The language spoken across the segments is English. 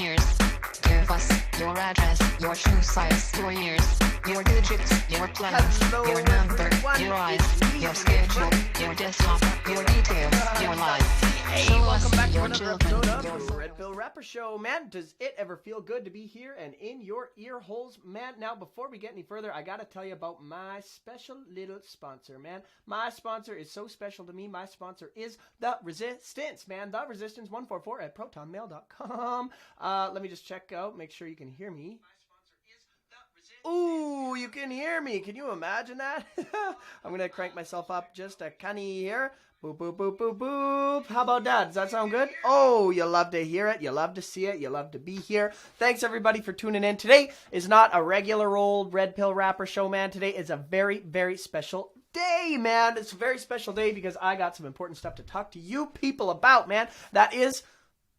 peers. Give us your address, your shoe size, your years, your digits, your plans, your number, your eyes, your schedule, your desktop, your details, your life. Hey, welcome back to another episode of the Red Pill Rapper Show. Man, does it ever feel good to be here and in your ear holes? Man, now before we get any further, I gotta tell you about my special little sponsor, man. My sponsor is so special to me. My sponsor is The Resistance, man. The Resistance 144 at protonmail.com. Let me just check out, make sure you can hear me. Ooh, you can hear me. Can you imagine that? I'm gonna crank myself up just a cunny here. Boop, boop, boop, boop, boop. How about that? Does that sound good? Oh, you love to hear it. You love to see it. You love to be here. Thanks, everybody, for tuning in. Today is not a regular old Red Pill Rapper Show, man. Today is a very, very special day, man. It's a very special day because I got some important stuff to talk to you people about, man. That is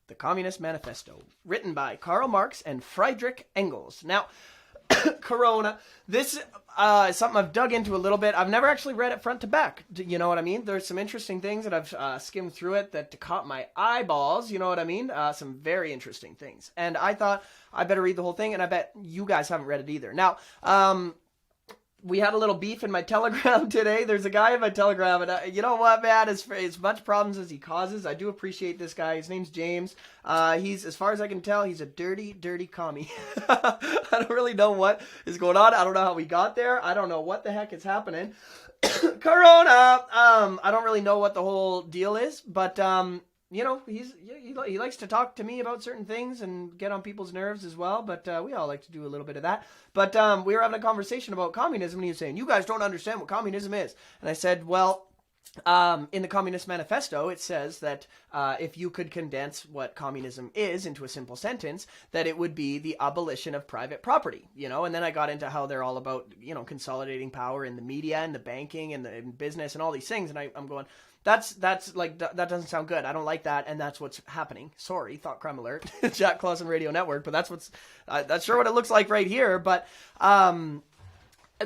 the Communist Manifesto, written by Karl Marx and Friedrich Engels. Now, Corona. This is something I've dug into a little bit. I've never actually read it front to back. You know what I mean? There's some interesting things that I've skimmed through it that caught my eyeballs. You know what I mean? Some very interesting things. And I thought I better read the whole thing, and I bet you guys haven't read it either. Now, we had a little beef in my Telegram today. There's a guy in my Telegram, and you know what, man? As much problems as he causes, I do appreciate this guy. His name's James. He's, as far as I can tell, he's a dirty, dirty commie. I don't really know what is going on. I don't know how we got there. I don't know what the heck is happening. Corona! I don't really know what the whole deal is, but, you know, he likes to talk to me about certain things and get on people's nerves as well, but we all like to do a little bit of that. But we were having a conversation about communism, and he was saying, you guys don't understand what communism is. And I said, well, in the Communist Manifesto, it says that if you could condense what communism is into a simple sentence, that it would be the abolition of private property, you know? And then I got into how they're all about, you know, consolidating power in the media and the banking and the in business and all these things. And I'm going, that's like, that doesn't sound good. I don't like that. And that's what's happening. Sorry, thought crime alert. Jack Clausen Radio Network, but that's sure what it looks like right here. But,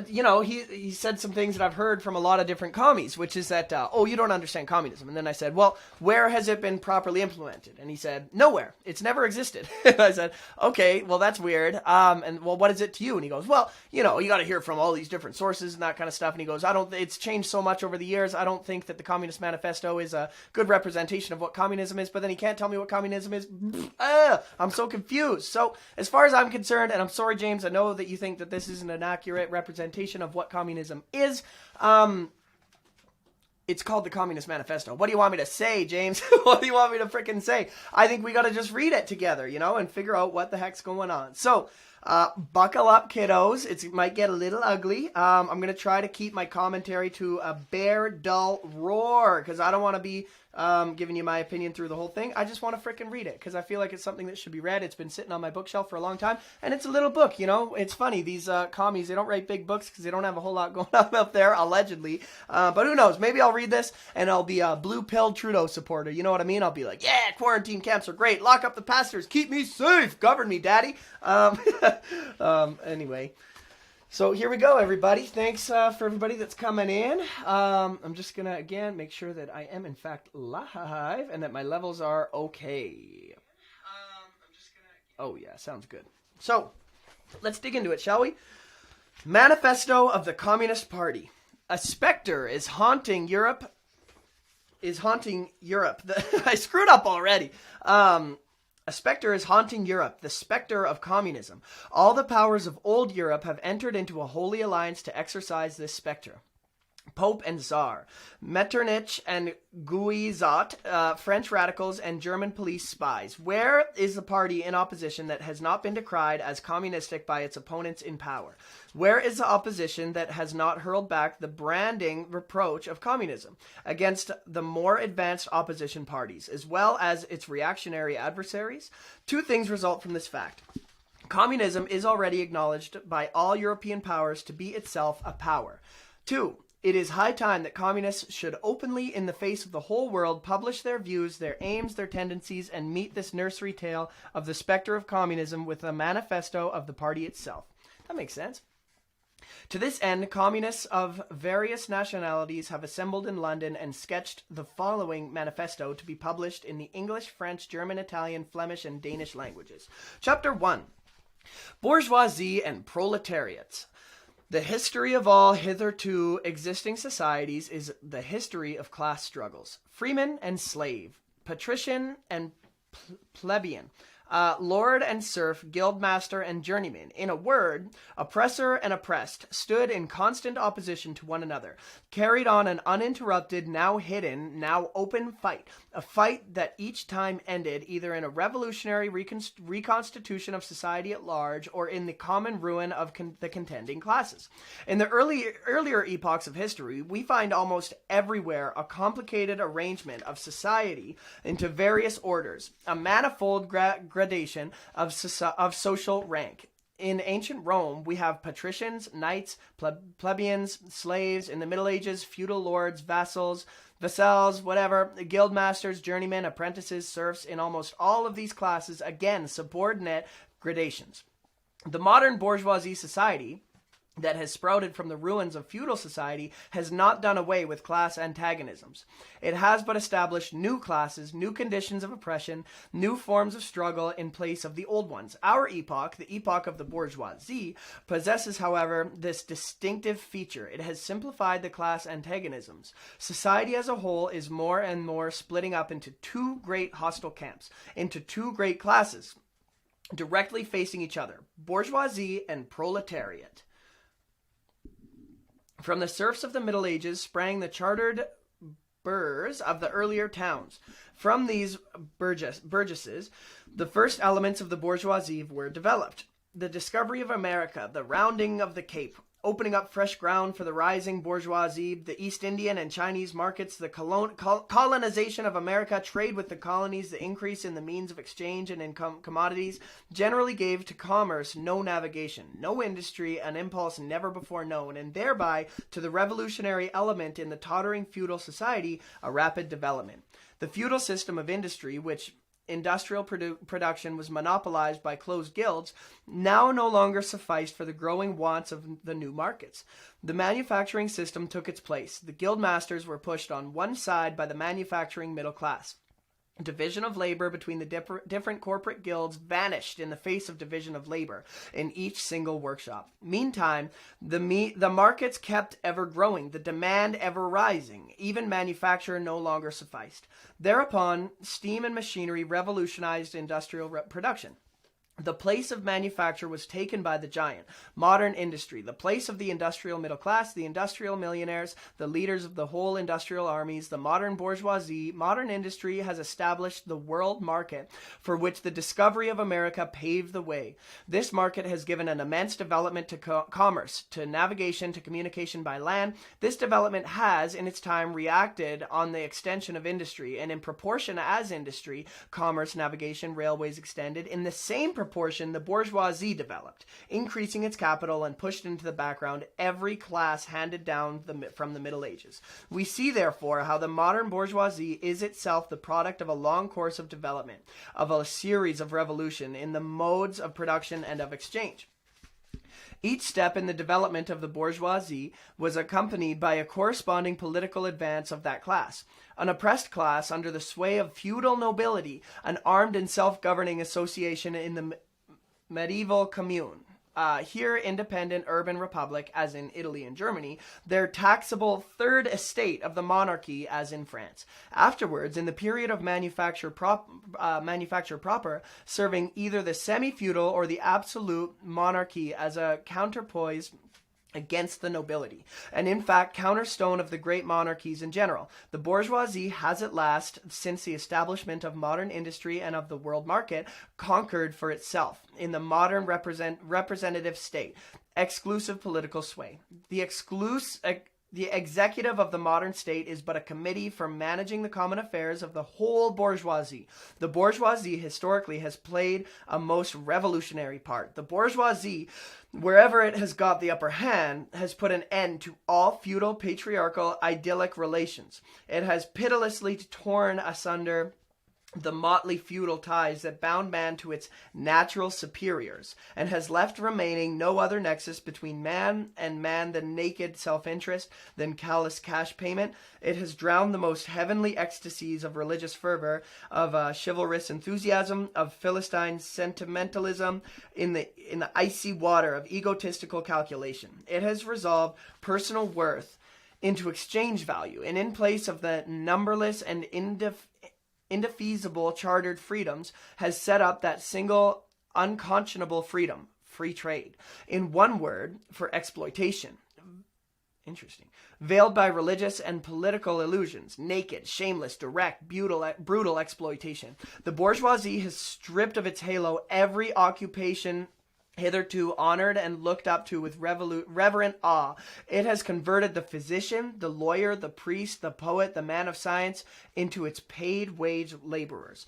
you know, he said some things that I've heard from a lot of different commies, which is that, oh, you don't understand communism. And then I said, well, where has it been properly implemented? And he said, nowhere. It's never existed. And I said, okay, well, that's weird. And well, what is it to you? And he goes, well, you know, you got to hear from all these different sources and that kind of stuff. And he goes, it's changed so much over the years. I don't think that the Communist Manifesto is a good representation of what communism is, but then he can't tell me what communism is. I'm so confused. So as far as I'm concerned, and I'm sorry, James, I know that you think that this isn't an accurate representation of what communism is. It's called the Communist Manifesto. What do you want me to say, James? What do you want me to frickin' say? I think we got to just read it together, you know, and figure out what the heck's going on. So, buckle up, kiddos. It might get a little ugly. I'm going to try to keep my commentary to a bare, dull roar, because I don't want to be giving you my opinion through the whole thing. I just want to frickin' read it, because I feel like it's something that should be read. It's been sitting on my bookshelf for a long time, and it's a little book, you know. It's funny, these commies, they don't write big books because they don't have a whole lot going on up there, allegedly. But who knows? Maybe I'll read this, and I'll be a blue-pilled Trudeau supporter. You know what I mean? I'll be like, yeah, quarantine camps are great. Lock up the pastors. Keep me safe. Govern me, daddy. Anyway. So here we go, everybody. Thanks for everybody that's coming in. I'm just going to, again, make sure that I am, in fact, live and that my levels are okay. Oh, yeah, sounds good. So let's dig into it, shall we? Manifesto of the Communist Party. A specter is haunting Europe. I screwed up already. A specter is haunting Europe, the specter of communism. All the powers of old Europe have entered into a holy alliance to exorcise this specter. Pope and Tsar, Metternich and Guizot, French radicals and German police spies. Where is the party in opposition that has not been decried as communistic by its opponents in power? Where is the opposition that has not hurled back the branding reproach of communism against the more advanced opposition parties, as well as its reactionary adversaries? Two things result from this fact. Communism is already acknowledged by all European powers to be itself a power. Two, it is high time that communists should openly, in the face of the whole world, publish their views, their aims, their tendencies, and meet this nursery tale of the specter of communism with a manifesto of the party itself. That makes sense. To this end, communists of various nationalities have assembled in London and sketched the following manifesto to be published in the English, French, German, Italian, Flemish, and Danish languages. Chapter 1. Bourgeoisie and Proletariats. The history of all hitherto existing societies is the history of class struggles. Freeman and slave, patrician and plebeian, lord and serf, guildmaster and journeyman. In a word, oppressor and oppressed stood in constant opposition to one another, carried on an uninterrupted, now hidden, now open fight, a fight that each time ended either in a revolutionary reconstitution of society at large or in the common ruin of the contending classes. In the earlier epochs of history, we find almost everywhere a complicated arrangement of society into various orders, a manifold gradation of social rank. In ancient Rome, we have patricians, knights, plebeians, slaves. In the Middle Ages, feudal lords, vassals, whatever, guildmasters, journeymen, apprentices, serfs. In almost all of these classes, again, subordinate gradations. The modern bourgeoisie society that has sprouted from the ruins of feudal society has not done away with class antagonisms. It has but established new classes, new conditions of oppression, new forms of struggle in place of the old ones. Our epoch, the epoch of the bourgeoisie, possesses, however, this distinctive feature. It has simplified the class antagonisms. Society as a whole is more and more splitting up into two great hostile camps, into two great classes, directly facing each other, bourgeoisie and proletariat. From the serfs of the Middle Ages sprang the chartered burghs of the earlier towns. From these burgesses, the first elements of the bourgeoisie were developed. The discovery of America, the rounding of the Cape, opening up fresh ground for the rising bourgeoisie, the East Indian and Chinese markets, the colonization of America, trade with the colonies, the increase in the means of exchange and in commodities, generally gave to commerce no navigation, no industry, an impulse never before known, and thereby to the revolutionary element in the tottering feudal society a rapid development. The feudal system of industry, which industrial production was monopolized by closed guilds, now no longer sufficed for the growing wants of the new markets. The manufacturing system took its place. The guild masters were pushed on one side by the manufacturing middle class. Division of labor between the different corporate guilds vanished in the face of division of labor in each single workshop. Meantime, the markets kept ever growing, the demand ever rising. Even manufacture no longer sufficed. Thereupon, steam and machinery revolutionized industrial production. The place of manufacture was taken by the giant, modern industry, the place of the industrial middle class, the industrial millionaires, the leaders of the whole industrial armies, the modern bourgeoisie. Modern industry has established the world market for which the discovery of America paved the way. This market has given an immense development to commerce, to navigation, to communication by land. This development has, in its time, reacted on the extension of industry, and in proportion as industry, commerce, navigation, railways extended, in the same proportion, the bourgeoisie developed, increasing its capital and pushed into the background every class handed down from the Middle Ages. We see, therefore, how the modern bourgeoisie is itself the product of a long course of development, of a series of revolution in the modes of production and of exchange. Each step in the development of the bourgeoisie was accompanied by a corresponding political advance of that class. An oppressed class under the sway of feudal nobility, an armed and self-governing association in the medieval commune. Here, independent urban republic, as in Italy and Germany, their taxable third estate of the monarchy, as in France. Afterwards, in the period of manufacture proper, serving either the semi-feudal or the absolute monarchy as a counterpoise against the nobility, and in fact counterstone of the great monarchies in general. The bourgeoisie has at last, since the establishment of modern industry and of the world market, conquered for itself, in the modern representative state, exclusive political sway. The executive of the modern state is but a committee for managing the common affairs of the whole bourgeoisie. The bourgeoisie historically has played a most revolutionary part. The bourgeoisie, wherever it has got the upper hand, has put an end to all feudal, patriarchal, idyllic relations. It has pitilessly torn asunder the motley feudal ties that bound man to its natural superiors, and has left remaining no other nexus between man and man than naked self-interest, than callous cash payment. It has drowned the most heavenly ecstasies of religious fervor, of chivalrous enthusiasm, of Philistine sentimentalism, in the icy water of egotistical calculation. It has resolved personal worth into exchange value, and in place of the numberless and indefeasible chartered freedoms, has set up that single unconscionable freedom, free trade. In one word, for exploitation. Interesting. Veiled by religious and political illusions, naked, shameless, direct, brutal exploitation. The bourgeoisie has stripped of its halo every occupation hitherto honored and looked up to with reverent awe. It has converted the physician, the lawyer, the priest, the poet, the man of science into its paid wage laborers.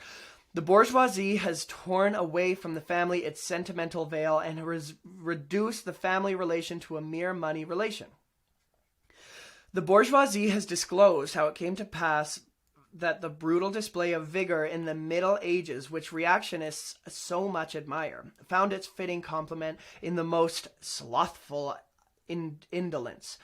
The bourgeoisie has torn away from the family its sentimental veil and has reduced the family relation to a mere money relation. The bourgeoisie has disclosed how it came to pass that the brutal display of vigor in the Middle Ages, which reactionists so much admire, found its fitting complement in the most slothful indolence.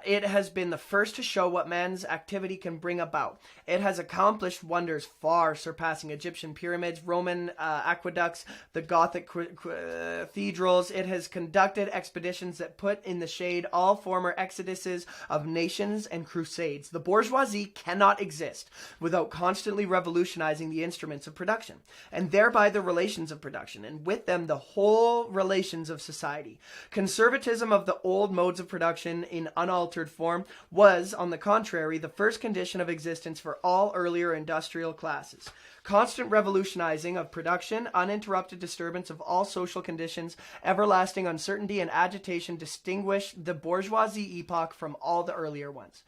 It has been the first to show what man's activity can bring about. It has accomplished wonders far surpassing Egyptian pyramids, Roman aqueducts, the Gothic cathedrals. It has conducted expeditions that put in the shade all former exoduses of nations and crusades. The bourgeoisie cannot exist without constantly revolutionizing the instruments of production, and thereby the relations of production, and with them the whole relations of society. Conservatism of the old modes of production in unaltered form was, on the contrary, the first condition of existence for all earlier industrial classes. Constant revolutionizing of production, uninterrupted disturbance of all social conditions, everlasting uncertainty and agitation distinguish the bourgeoisie epoch from all the earlier ones.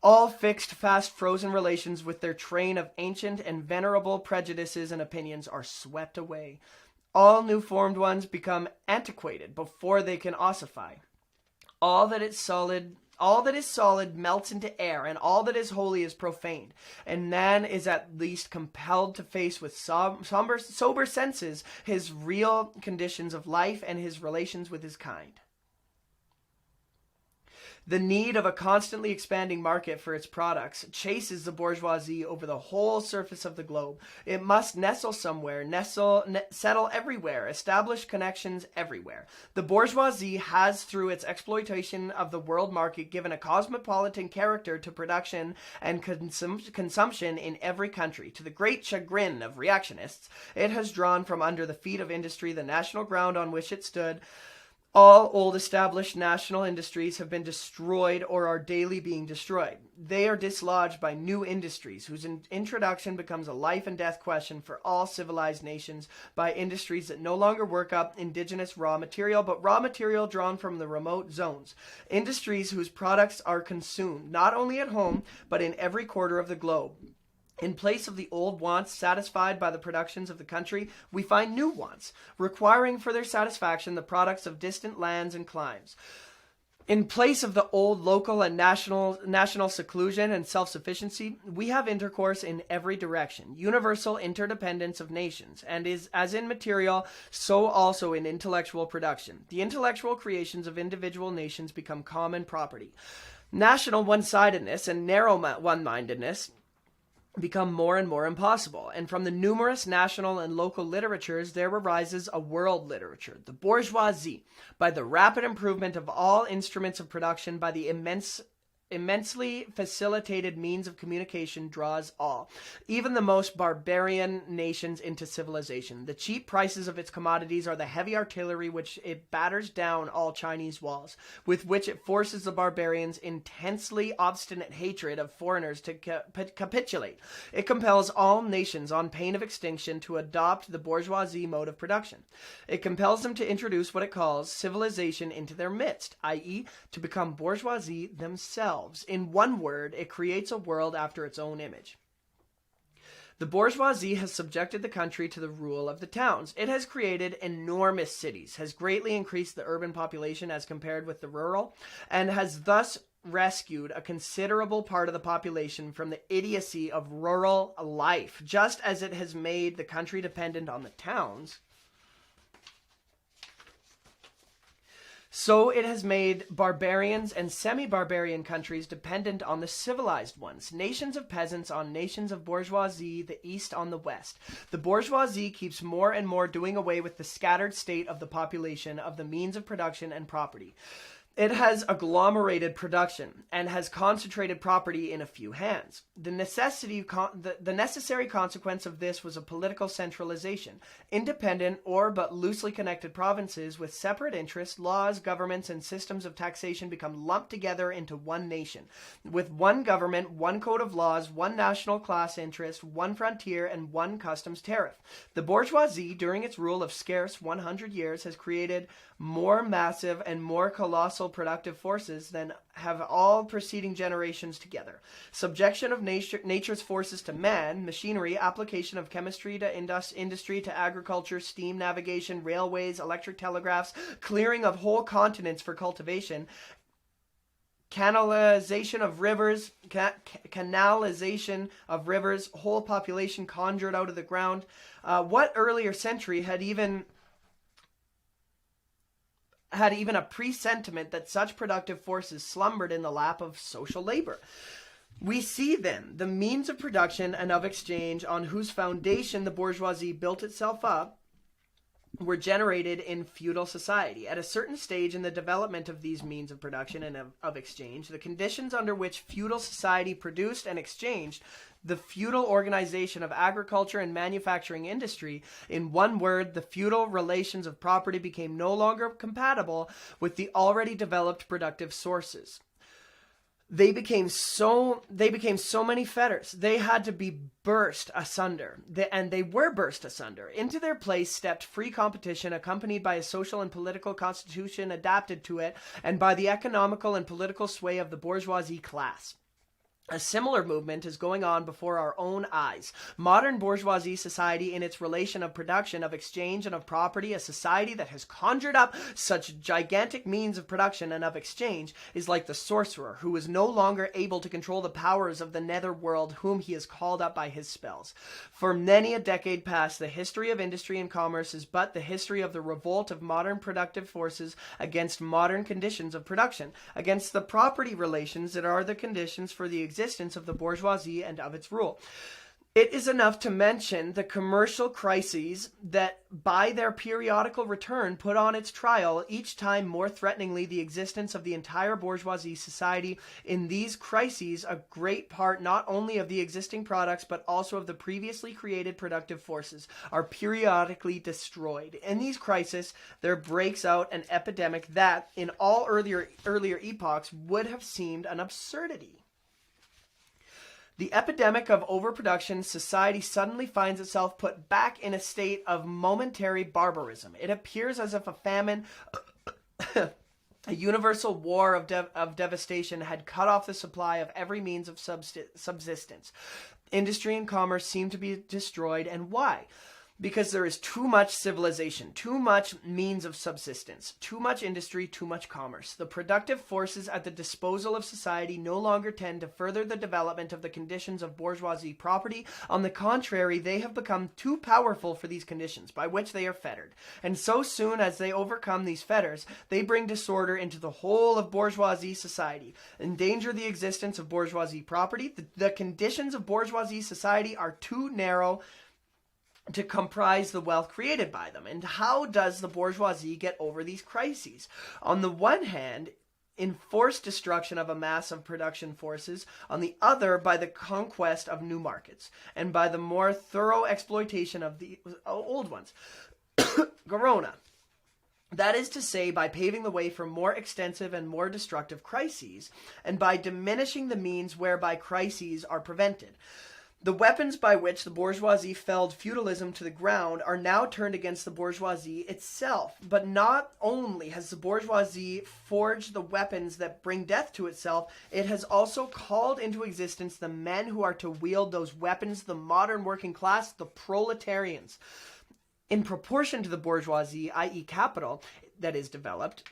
All fixed, fast, frozen relations with their train of ancient and venerable prejudices and opinions are swept away. All new formed ones become antiquated before they can ossify. All that is solid melts into air, and all that is holy is profaned. And man is at least compelled to face with sober senses his real conditions of life and his relations with his kind. The need of a constantly expanding market for its products chases the bourgeoisie over the whole surface of the globe. It must nestle somewhere, settle everywhere, establish connections everywhere. The bourgeoisie has, through its exploitation of the world market, given a cosmopolitan character to production and consumption in every country. To the great chagrin of reactionists, it has drawn from under the feet of industry the national ground on which it stood. All old established national industries have been destroyed or are daily being destroyed. They are dislodged by new industries whose introduction becomes a life and death question for all civilized nations, by industries that no longer work up indigenous raw material, but raw material drawn from the remote zones. Industries whose products are consumed not only at home, but in every quarter of the globe. In place of the old wants satisfied by the productions of the country, we find new wants, requiring for their satisfaction the products of distant lands and climes. In place of the old local and national seclusion and self-sufficiency, we have intercourse in every direction, universal interdependence of nations, and is as in material, so also in intellectual production. The intellectual creations of individual nations become common property. National one-sidedness and narrow one-mindedness become more and more impossible, and from the numerous national and local literatures there arises a world literature. The bourgeoisie, by the rapid improvement of all instruments of production, by the immensely facilitated means of communication, draws all, even the most barbarian nations, into civilization. The cheap prices of its commodities are the heavy artillery which it batters down all Chinese walls, with which it forces the barbarians' intensely obstinate hatred of foreigners to capitulate. It compels all nations, on pain of extinction, to adopt the bourgeoisie mode of production. It compels them to introduce what it calls civilization into their midst, i.e., to become bourgeoisie themselves. In one word, it creates a world after its own image. The bourgeoisie has subjected the country to the rule of the towns. It has created enormous cities, has greatly increased the urban population as compared with the rural, and has thus rescued a considerable part of the population from the idiocy of rural life, just as it has made the country dependent on the towns. So it has made barbarians and semi-barbarian countries dependent on the civilized ones, nations of peasants on nations of bourgeoisie, the East on the West. The bourgeoisie keeps more and more doing away with the scattered state of the population, of the means of production and property. It has agglomerated production and has concentrated property in a few hands. The necessary consequence of this was a political centralization. Independent or but loosely connected provinces with separate interests, laws, governments, and systems of taxation become lumped together into one nation, with one government, one code of laws, one national class interest, one frontier, and one customs tariff. The bourgeoisie, during its rule of scarce 100 years, has created more massive and more colossal productive forces than have all preceding generations together. Subjection of nature's forces to man, machinery, application of chemistry to industry to agriculture, steam navigation, railways, electric telegraphs, clearing of whole continents for cultivation, canalization of rivers, whole population conjured out of the ground. What earlier century had even a presentiment that such productive forces slumbered in the lap of social labor? We see then the means of production and of exchange on whose foundation the bourgeoisie built itself up were generated in feudal society. At a certain stage in the development of these means of production and of exchange, the conditions under which feudal society produced and exchanged, the feudal organization of agriculture and manufacturing industry, in one word, the feudal relations of property, became no longer compatible with the already developed productive sources. They became so many fetters. They had to be burst asunder, and they were burst asunder. Into their place stepped free competition, accompanied by a social and political constitution adapted to it, and by the economical and political sway of the bourgeoisie class. A similar movement is going on before our own eyes. Modern bourgeoisie society, in its relation of production, of exchange, and of property, a society that has conjured up such gigantic means of production and of exchange, is like the sorcerer who is no longer able to control the powers of the nether world whom he has called up by his spells. For many a decade past, the history of industry and commerce is but the history of the revolt of modern productive forces against modern conditions of production, against the property relations that are the conditions for the existence of the bourgeoisie and of its rule. It is enough to mention the commercial crises that, by their periodical return, put on its trial each time more threateningly the existence of the entire bourgeoisie society. In these crises, a great part not only of the existing products but also of the previously created productive forces are periodically destroyed. In these crises, there breaks out an epidemic that, in all earlier epochs, would have seemed an absurdity. The epidemic of overproduction, society suddenly finds itself put back in a state of momentary barbarism. It appears as if a famine, a universal war of devastation had cut off the supply of every means of subsistence. Industry and commerce seem to be destroyed. And why? Because there is too much civilization, too much means of subsistence, too much industry, too much commerce. The productive forces at the disposal of society no longer tend to further the development of the conditions of bourgeoisie property. On the contrary, they have become too powerful for these conditions, by which they are fettered. And so soon as they overcome these fetters, they bring disorder into the whole of bourgeoisie society, endanger the existence of bourgeoisie property. The conditions of bourgeoisie society are too narrow to comprise the wealth created by them. And how does the bourgeoisie get over these crises? On the one hand, enforced destruction of a mass of production forces, on the other by the conquest of new markets, and by the more thorough exploitation of the old ones. Corona. That is to say, by paving the way for more extensive and more destructive crises, and by diminishing the means whereby crises are prevented. The weapons by which the bourgeoisie felled feudalism to the ground are now turned against the bourgeoisie itself. But not only has the bourgeoisie forged the weapons that bring death to itself, it has also called into existence the men who are to wield those weapons, the modern working class, the proletarians. In proportion to the bourgeoisie, i.e. capital, that is developed,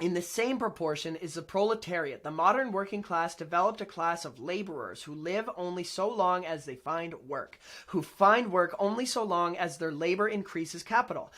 In the same proportion is the proletariat. The modern working class developed a class of laborers who live only so long as they find work, who find work only so long as their labor increases capital.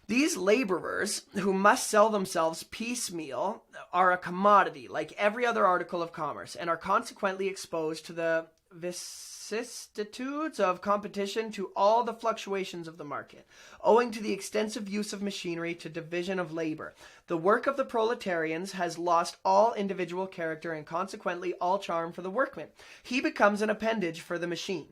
These laborers, who must sell themselves piecemeal, are a commodity like every other article of commerce, and are consequently exposed to the vicissitudes of competition, to all the fluctuations of the market, owing to the extensive use of machinery, to division of labor. The work of the proletarians has lost all individual character and consequently all charm for the workman. He becomes an appendage for the machine.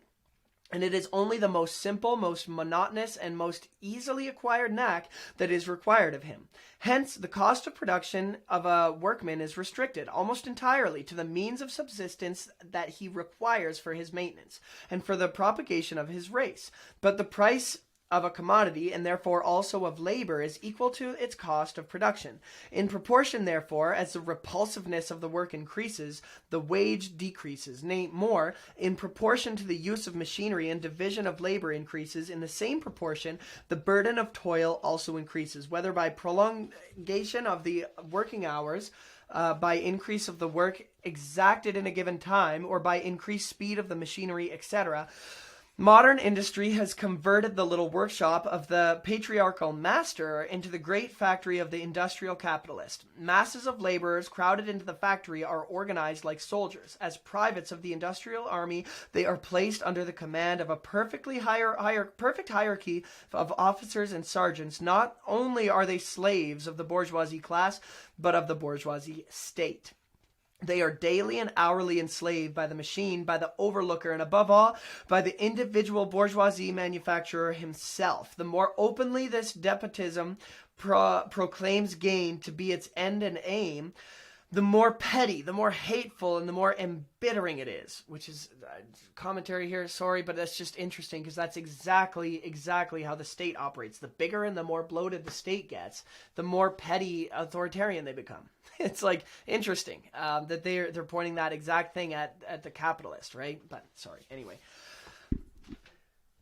And it is only the most simple, most monotonous, and most easily acquired knack that is required of him. Hence, the cost of production of a workman is restricted almost entirely to the means of subsistence that he requires for his maintenance and for the propagation of his race. But the price of a commodity, and therefore also of labor, is equal to its cost of production. In proportion, therefore, as the repulsiveness of the work increases, the wage decreases. Nay, more, in proportion to the use of machinery and division of labor increases, in the same proportion, the burden of toil also increases, whether by prolongation of the working hours, by increase of the work exacted in a given time, or by increased speed of the machinery, etc. Modern industry has converted the little workshop of the patriarchal master into the great factory of the industrial capitalist. Masses of laborers crowded into the factory are organized like soldiers. As privates of the industrial army, they are placed under the command of a perfect hierarchy of officers and sergeants. Not only are they slaves of the bourgeoisie class, but of the bourgeoisie state. They are daily and hourly enslaved by the machine, by the overlooker, and above all, by the individual bourgeoisie manufacturer himself. The more openly this despotism proclaims gain to be its end and aim, the more petty, the more hateful, and the more embittering it is. Which is commentary here, sorry, but that's just interesting because that's exactly how the state operates. The bigger and the more bloated the state gets, the more petty authoritarian they become. It's like interesting that they're pointing that exact thing at the capitalist, right? But sorry, anyway.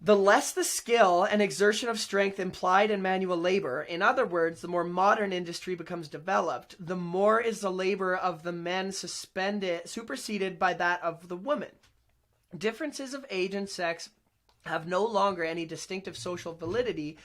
The less the skill and exertion of strength implied in manual labor, in other words, the more modern industry becomes developed, the more is the labor of the men superseded by that of the woman. Differences of age and sex have no longer any distinctive social validity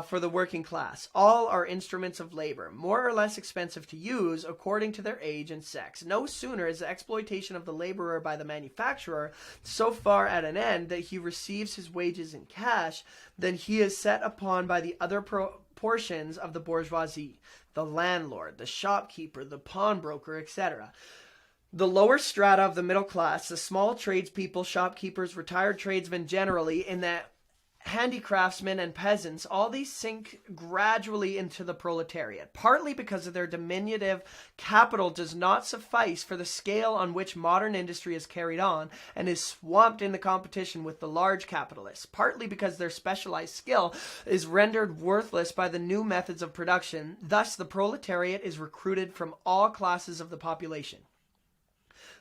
for the working class. All are instruments of labor, more or less expensive to use according to their age and sex. No sooner is the exploitation of the laborer by the manufacturer so far at an end that he receives his wages in cash than he is set upon by the other portions of the bourgeoisie, the landlord, the shopkeeper, the pawnbroker, etc. The lower strata of the middle class, the small tradespeople, shopkeepers, retired tradesmen generally, in that handicraftsmen and peasants, all these sink gradually into the proletariat, partly because of their diminutive capital does not suffice for the scale on which modern industry is carried on and is swamped in the competition with the large capitalists, partly because their specialized skill is rendered worthless by the new methods of production. Thus, the proletariat is recruited from all classes of the population.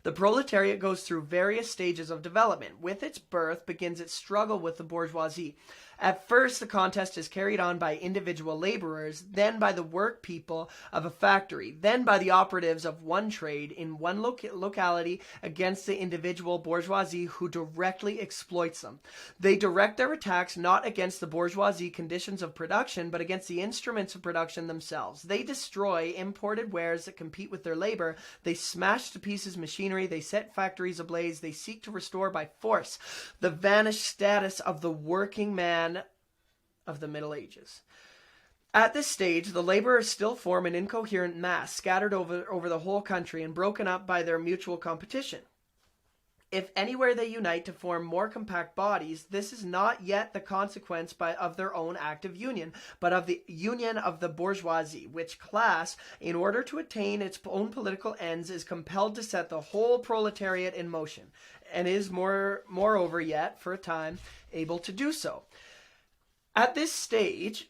The proletariat goes through various stages of development. With its birth begins its struggle with the bourgeoisie. At first, the contest is carried on by individual laborers, then by the work people of a factory, then by the operatives of one trade in one locality against the individual bourgeoisie who directly exploits them. They direct their attacks not against the bourgeoisie conditions of production, but against the instruments of production themselves. They destroy imported wares that compete with their labor. They smash to pieces machinery. They set factories ablaze. They seek to restore by force the vanished status of the working man of the Middle Ages. At this stage, the laborers still form an incoherent mass scattered over the whole country and broken up by their mutual competition. If anywhere they unite to form more compact bodies, this is not yet the consequence of their own active union, but of the union of the bourgeoisie, which class, in order to attain its own political ends, is compelled to set the whole proletariat in motion, and is moreover yet, for a time, able to do so. At this stage,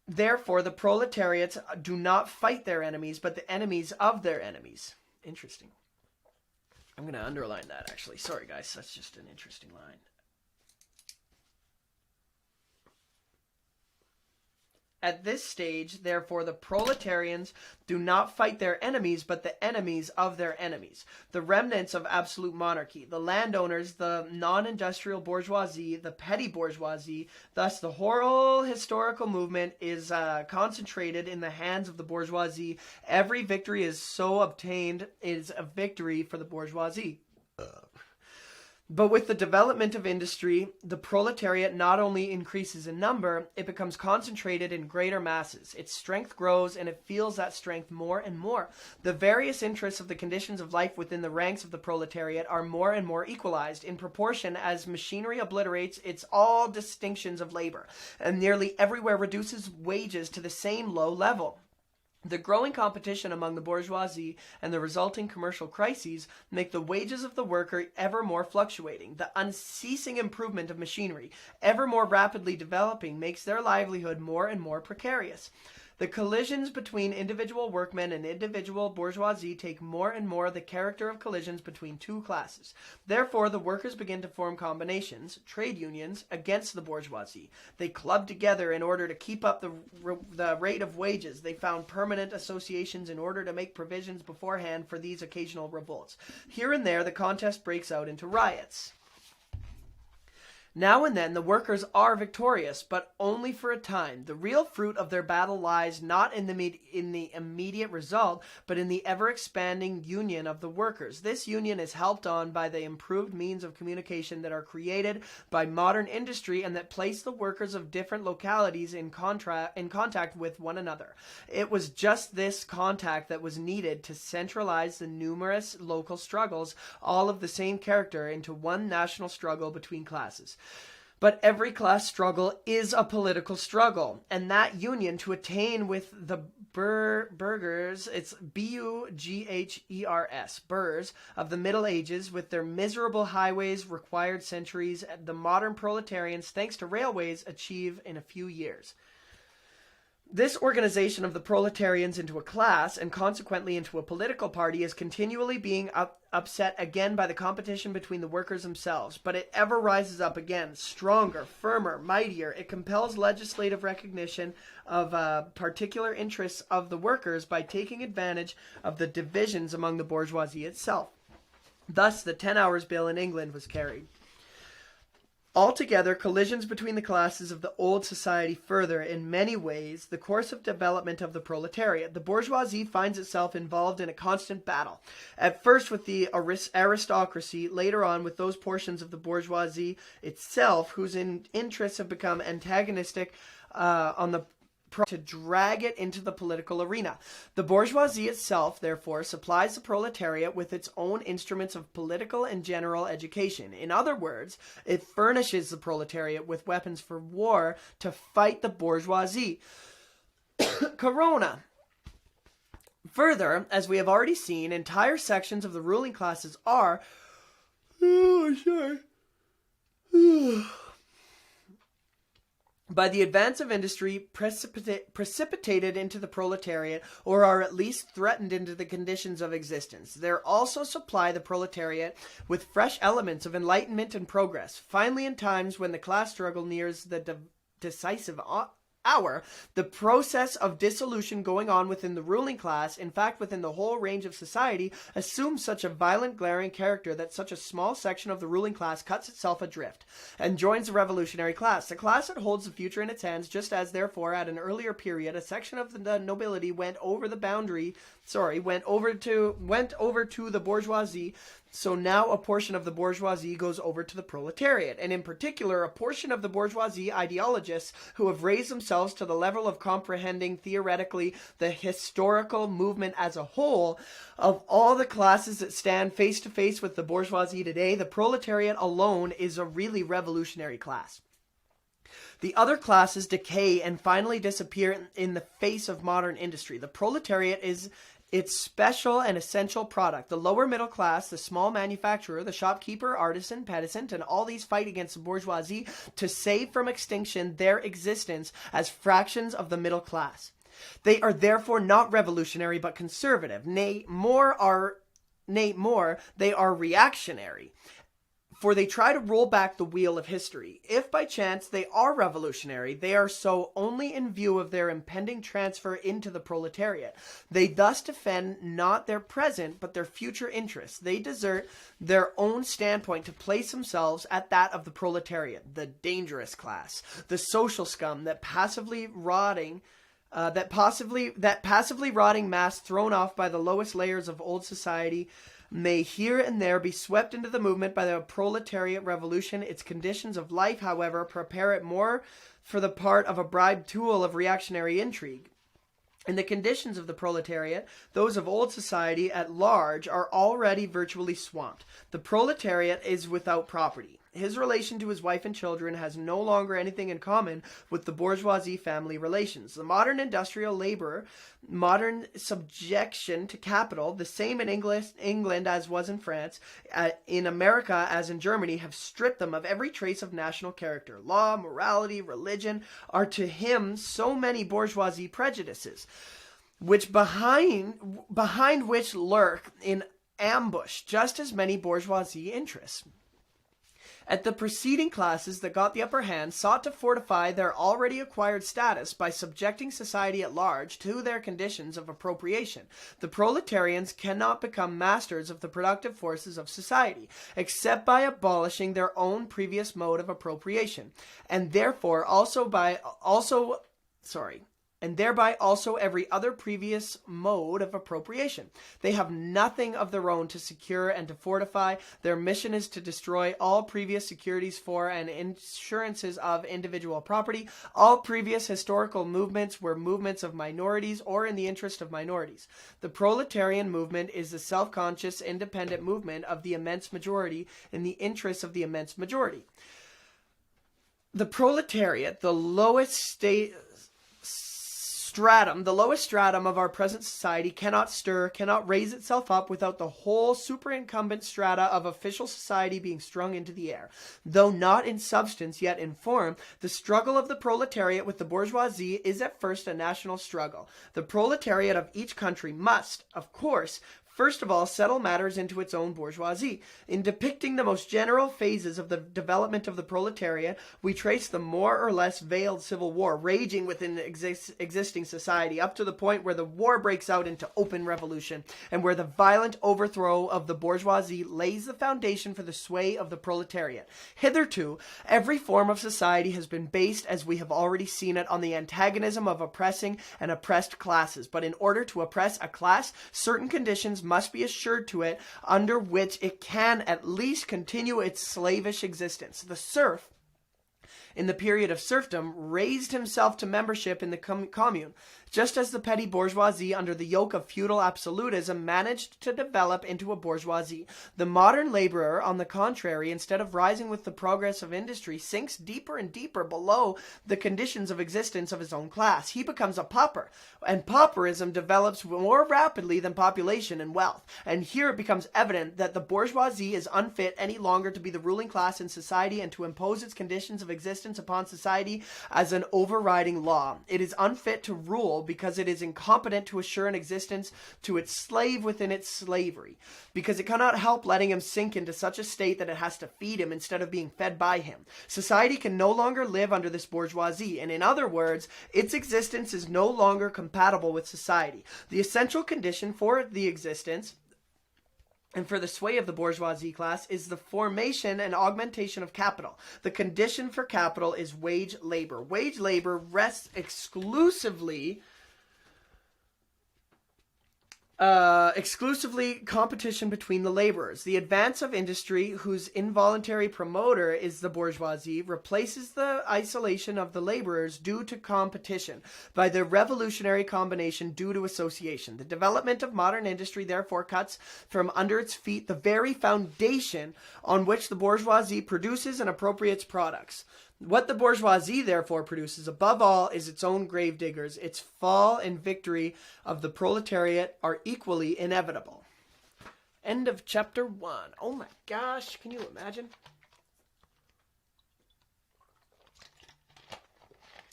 therefore, the proletariats do not fight their enemies, but the enemies of their enemies. Interesting. I'm going to underline that, actually. Sorry, guys. That's just an interesting line. At this stage, therefore, the proletarians do not fight their enemies, but the enemies of their enemies. The remnants of absolute monarchy, the landowners, the non-industrial bourgeoisie, the petty bourgeoisie. Thus, the whole historical movement is concentrated in the hands of the bourgeoisie. Every victory is so obtained is a victory for the bourgeoisie. But with the development of industry, the proletariat not only increases in number, it becomes concentrated in greater masses. Its strength grows, and it feels that strength more and more. The various interests of the conditions of life within the ranks of the proletariat are more and more equalized in proportion as machinery obliterates its all distinctions of labor, and nearly everywhere reduces wages to the same low level. The growing competition among the bourgeoisie and the resulting commercial crises make the wages of the worker ever more fluctuating. The unceasing improvement of machinery, ever more rapidly developing, makes their livelihood more and more precarious. The collisions between individual workmen and individual bourgeoisie take more and more the character of collisions between two classes. Therefore, the workers begin to form combinations, trade unions, against the bourgeoisie. They club together in order to keep up the rate of wages. They found permanent associations in order to make provisions beforehand for these occasional revolts. Here and there, the contest breaks out into riots. Now and then the workers are victorious, but only for a time. The real fruit of their battle lies not in the immediate result, but in the ever-expanding union of the workers. This union is helped on by the improved means of communication that are created by modern industry and that place the workers of different localities in contact with one another. It was just this contact that was needed to centralize the numerous local struggles, all of the same character, into one national struggle between classes. But every class struggle is a political struggle, and that union to attain with the burghers, it's B-U-G-H-E-R-S, burghers of the Middle Ages, with their miserable highways required centuries, the modern proletarians, thanks to railways, achieve in a few years. This organization of the proletarians into a class, and consequently into a political party, is continually being upset again by the competition between the workers themselves. But it ever rises up again, stronger, firmer, mightier. It compels legislative recognition of particular interests of the workers by taking advantage of the divisions among the bourgeoisie itself. Thus, the 10 Hours Bill in England was carried. Altogether, collisions between the classes of the old society further, in many ways, the course of development of the proletariat. The bourgeoisie finds itself involved in a constant battle, at first with the aristocracy, later on with those portions of the bourgeoisie itself whose interests have become antagonistic to drag it into the political arena. The bourgeoisie itself, therefore, supplies the proletariat with its own instruments of political and general education. In other words, it furnishes the proletariat with weapons for war to fight the bourgeoisie. Corona. Further, as we have already seen, entire sections of the ruling classes are by the advance of industry, precipitated into the proletariat, or are at least threatened into the conditions of existence. They also supply the proletariat with fresh elements of enlightenment and progress. Finally, in times when the class struggle nears the decisive hour, the process of dissolution going on within the ruling class, in fact within the whole range of society, assumes such a violent, glaring character that such a small section of the ruling class cuts itself adrift and joins the revolutionary class, the class that holds the future in its hands, just as, therefore, at an earlier period, a section of the nobility went over to the bourgeoisie. So now a portion of the bourgeoisie goes over to the proletariat, and in particular a portion of the bourgeoisie ideologists who have raised themselves to the level of comprehending theoretically the historical movement as a whole. Of all the classes that stand face to face with the bourgeoisie today, the proletariat alone is a really revolutionary class. The other classes decay and finally disappear in the face of modern industry. The proletariat is its special and essential product. The lower middle class, the small manufacturer, the shopkeeper, artisan, peasant, and all these fight against the bourgeoisie to save from extinction their existence as fractions of the middle class. They are therefore not revolutionary but conservative. Nay, more, they are reactionary. For they try to roll back the wheel of history. If by chance they are revolutionary, they are so only in view of their impending transfer into the proletariat. They thus defend not their present, but their future interests. They desert their own standpoint to place themselves at that of the proletariat, the dangerous class, the social scum that passively rotting mass thrown off by the lowest layers of old society may here and there be swept into the movement by the proletariat revolution. Its conditions of life, however, prepare it more for the part of a bribed tool of reactionary intrigue. In the conditions of the proletariat, those of old society at large are already virtually swamped. The proletariat is without property. His relation to his wife and children has no longer anything in common with the bourgeoisie family relations. The modern industrial laborer, modern subjection to capital, the same in England as was in France, in America as in Germany, have stripped them of every trace of national character. Law, morality, religion are to him so many bourgeoisie prejudices, which behind which lurk in ambush just as many bourgeoisie interests. At the preceding classes that got the upper hand sought to fortify their already acquired status by subjecting society at large to their conditions of appropriation. The proletarians cannot become masters of the productive forces of society, except by abolishing their own previous mode of appropriation, and thereby also every other previous mode of appropriation. They have nothing of their own to secure and to fortify. Their mission is to destroy all previous securities for and insurances of individual property. All previous historical movements were movements of minorities or in the interest of minorities. The proletarian movement is the self-conscious, independent movement of the immense majority in the interests of the immense majority. The proletariat, the lowest stratum of our present society, cannot raise itself up without the whole superincumbent strata of official society being strung into the air. Though not in substance, yet in form, the struggle of the proletariat with the bourgeoisie is at first a national struggle. The proletariat of each country must, of course, first of all, settle matters into its own bourgeoisie. In depicting the most general phases of the development of the proletariat, we trace the more or less veiled civil war raging within existing society up to the point where the war breaks out into open revolution and where the violent overthrow of the bourgeoisie lays the foundation for the sway of the proletariat. Hitherto, every form of society has been based, as we have already seen it, on the antagonism of oppressing and oppressed classes. But in order to oppress a class, certain conditions must be assured to it under which it can at least continue its slavish existence. The serf, in the period of serfdom, raised himself to membership in the commune, just as the petty bourgeoisie under the yoke of feudal absolutism managed to develop into a bourgeoisie. The modern laborer, on the contrary, instead of rising with the progress of industry, sinks deeper and deeper below the conditions of existence of his own class. He becomes a pauper, and pauperism develops more rapidly than population and wealth. And here it becomes evident that the bourgeoisie is unfit any longer to be the ruling class in society and to impose its conditions of existence upon society as an overriding law. It is unfit to rule because it is incompetent to assure an existence to its slave within its slavery, because it cannot help letting him sink into such a state that it has to feed him instead of being fed by him. Society can no longer live under this bourgeoisie, and in other words, its existence is no longer compatible with society. The essential condition for the existence and for the sway of the bourgeoisie class is the formation and augmentation of capital. The condition for capital is wage labor. Wage labor rests exclusively competition between the laborers. The advance of industry, whose involuntary promoter is the bourgeoisie, replaces the isolation of the laborers due to competition by the revolutionary combination due to association. The development of modern industry therefore cuts from under its feet the very foundation on which the bourgeoisie produces and appropriates products. What the bourgeoisie therefore produces above all is its own gravediggers. Its fall and victory of the proletariat are equally inevitable. End of chapter 1. Oh my gosh, can you imagine?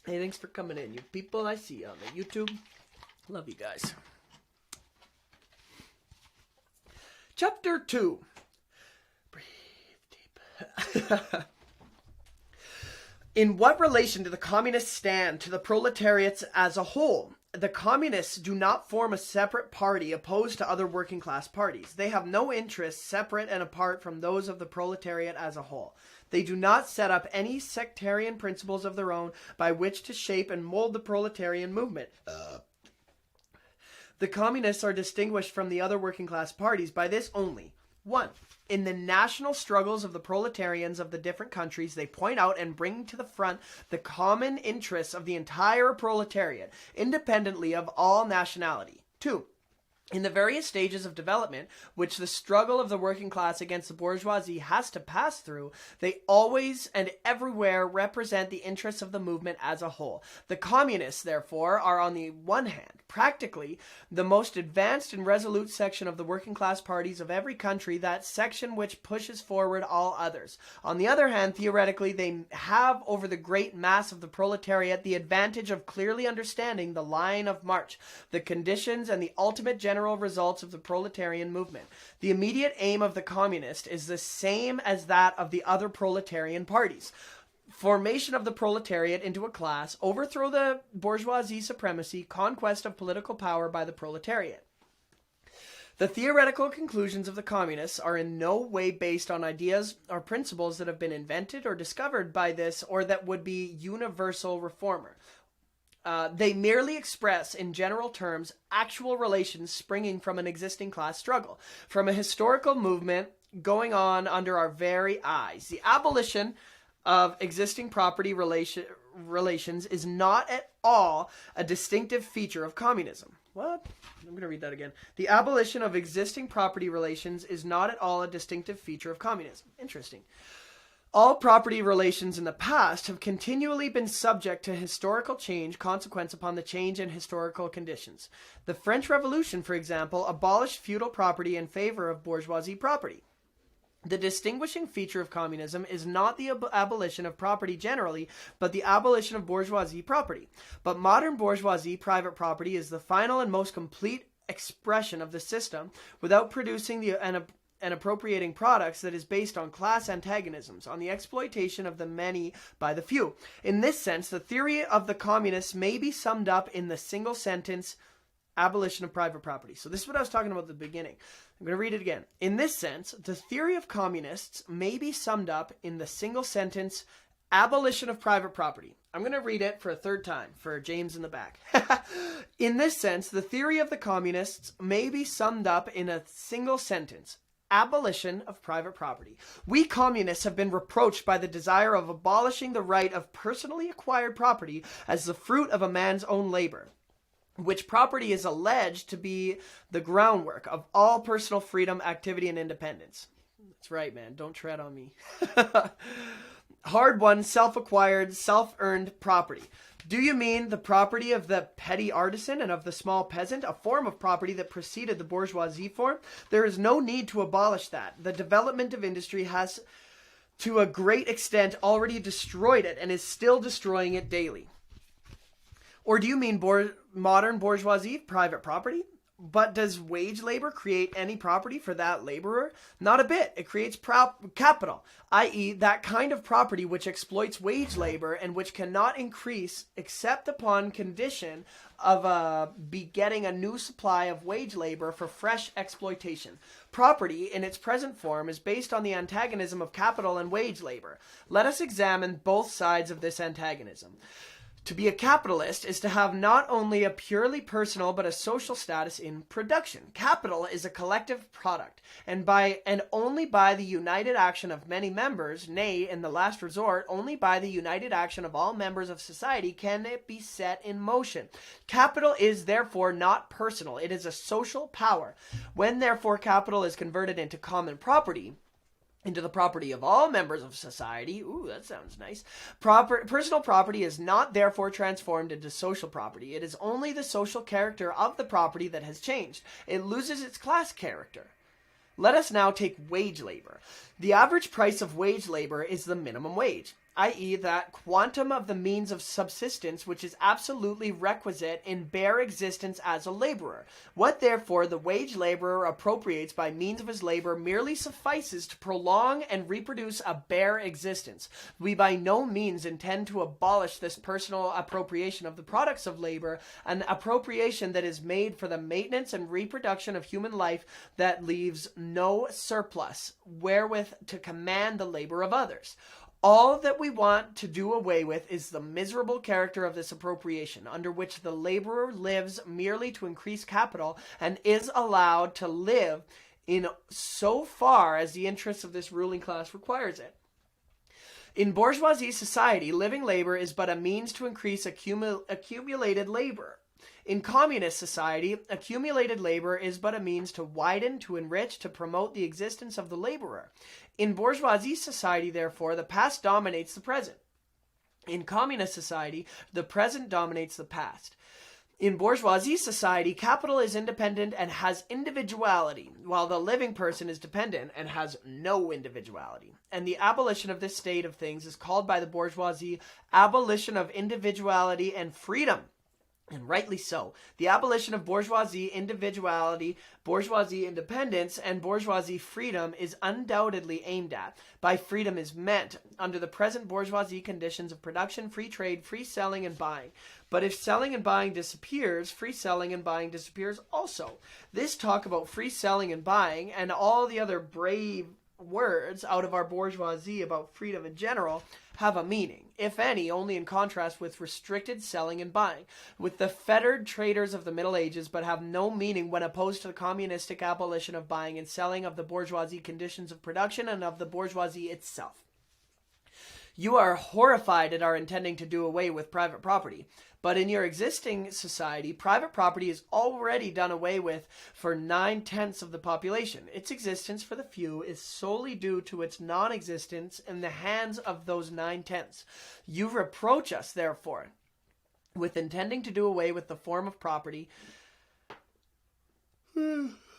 Hey, thanks for coming in, you people I see on the YouTube. Love you guys. Chapter 2. Breathe deep. In what relation do the communists stand to the proletariats as a whole? The communists do not form a separate party opposed to other working class parties. They have no interests separate and apart from those of the proletariat as a whole. They do not set up any sectarian principles of their own by which to shape and mold the proletarian movement. The communists are distinguished from the other working class parties by this only. 1. In the national struggles of the proletarians of the different countries, they point out and bring to the front the common interests of the entire proletariat, independently of all nationality. 2. In the various stages of development, which the struggle of the working class against the bourgeoisie has to pass through, they always and everywhere represent the interests of the movement as a whole. The communists, therefore, are on the one hand, practically, the most advanced and resolute section of the working class parties of every country, that section which pushes forward all others. On the other hand, theoretically, they have over the great mass of the proletariat the advantage of clearly understanding the line of march, the conditions, and the ultimate general results of the proletarian movement. The immediate aim of the communist is the same as that of the other proletarian parties. Formation of the proletariat into a class, overthrow the bourgeoisie supremacy, conquest of political power by the proletariat. The theoretical conclusions of the communists are in no way based on ideas or principles that have been invented or discovered by this or that would be universal reformer. They merely express, in general terms, actual relations springing from an existing class struggle, from a historical movement going on under our very eyes. The abolition of existing property relations is not at all a distinctive feature of communism. What? I'm going to read that again. The abolition of existing property relations is not at all a distinctive feature of communism. Interesting. All property relations in the past have continually been subject to historical change consequent upon the change in historical conditions. The French Revolution, for example, abolished feudal property in favor of bourgeoisie property. The distinguishing feature of communism is not the abolition of property generally, but the abolition of bourgeoisie property. But modern bourgeoisie private property is the final and most complete expression of the system without producing and appropriating products that is based on class antagonisms, on the exploitation of the many by the few. In this sense, the theory of the communists may be summed up in the single sentence, abolition of private property. So this is what I was talking about at the beginning. I'm going to read it again. In this sense, the theory of communists may be summed up in the single sentence, abolition of private property. I'm going to read it for a third time for James in the back. In this sense, the theory of the communists may be summed up in a single sentence, abolition of private property. We communists have been reproached by the desire of abolishing the right of personally acquired property as the fruit of a man's own labor, which property is alleged to be the groundwork of all personal freedom, activity, and independence. That's right, man. Don't tread on me. Hard-won, self-acquired, self-earned property. Do you mean the property of the petty artisan and of the small peasant, a form of property that preceded the bourgeoisie form? There is no need to abolish that. The development of industry has, to a great extent, already destroyed it and is still destroying it daily. Or do you mean modern bourgeoisie private property? But does wage labor create any property for that laborer? Not a bit. It creates capital, i.e. that kind of property which exploits wage labor and which cannot increase except upon condition of begetting a new supply of wage labor for fresh exploitation. Property, in its present form, is based on the antagonism of capital and wage labor. Let us examine both sides of this antagonism. To be a capitalist is to have not only a purely personal but a social status in production. Capital is a collective product, and only by the united action of many members, nay, in the last resort, only by the united action of all members of society can it be set in motion. Capital is therefore not personal, it is a social power. When therefore capital is converted into common property, into the property of all members of society. Ooh, that sounds nice. Personal property is not therefore transformed into social property. It is only the social character of the property that has changed. It loses its class character. Let us now take wage labor. The average price of wage labor is the minimum wage. i.e. that quantum of the means of subsistence which is absolutely requisite in bare existence as a laborer. What therefore the wage laborer appropriates by means of his labor merely suffices to prolong and reproduce a bare existence. We by no means intend to abolish this personal appropriation of the products of labor, an appropriation that is made for the maintenance and reproduction of human life that leaves no surplus wherewith to command the labor of others. All that we want to do away with is the miserable character of this appropriation, under which the laborer lives merely to increase capital and is allowed to live in so far as the interests of this ruling class requires it. In bourgeoisie society, living labor is but a means to increase accumulated labor. In communist society, accumulated labor is but a means to widen, to enrich, to promote the existence of the laborer. In bourgeoisie society, therefore, the past dominates the present. In communist society, the present dominates the past. In bourgeoisie society, capital is independent and has individuality, while the living person is dependent and has no individuality. And the abolition of this state of things is called by the bourgeoisie abolition of individuality and freedom. And rightly so. The abolition of bourgeoisie individuality, bourgeoisie independence, and bourgeoisie freedom is undoubtedly aimed at. By freedom is meant, under the present bourgeoisie conditions of production, free trade, free selling and buying. But if selling and buying disappears, free selling and buying disappears also. This talk about free selling and buying and all the other brave words out of our bourgeoisie about freedom in general have a meaning, if any, only in contrast with restricted selling and buying, with the fettered traders of the Middle Ages, but have no meaning when opposed to the communistic abolition of buying and selling, of the bourgeoisie conditions of production, and of the bourgeoisie itself. You are horrified at our intending to do away with private property, but in your existing society, private property is already done away with for 9/10 of the population. Its existence for the few is solely due to its non-existence in the hands of those 9/10. You reproach us, therefore, with intending to do away with the form of property,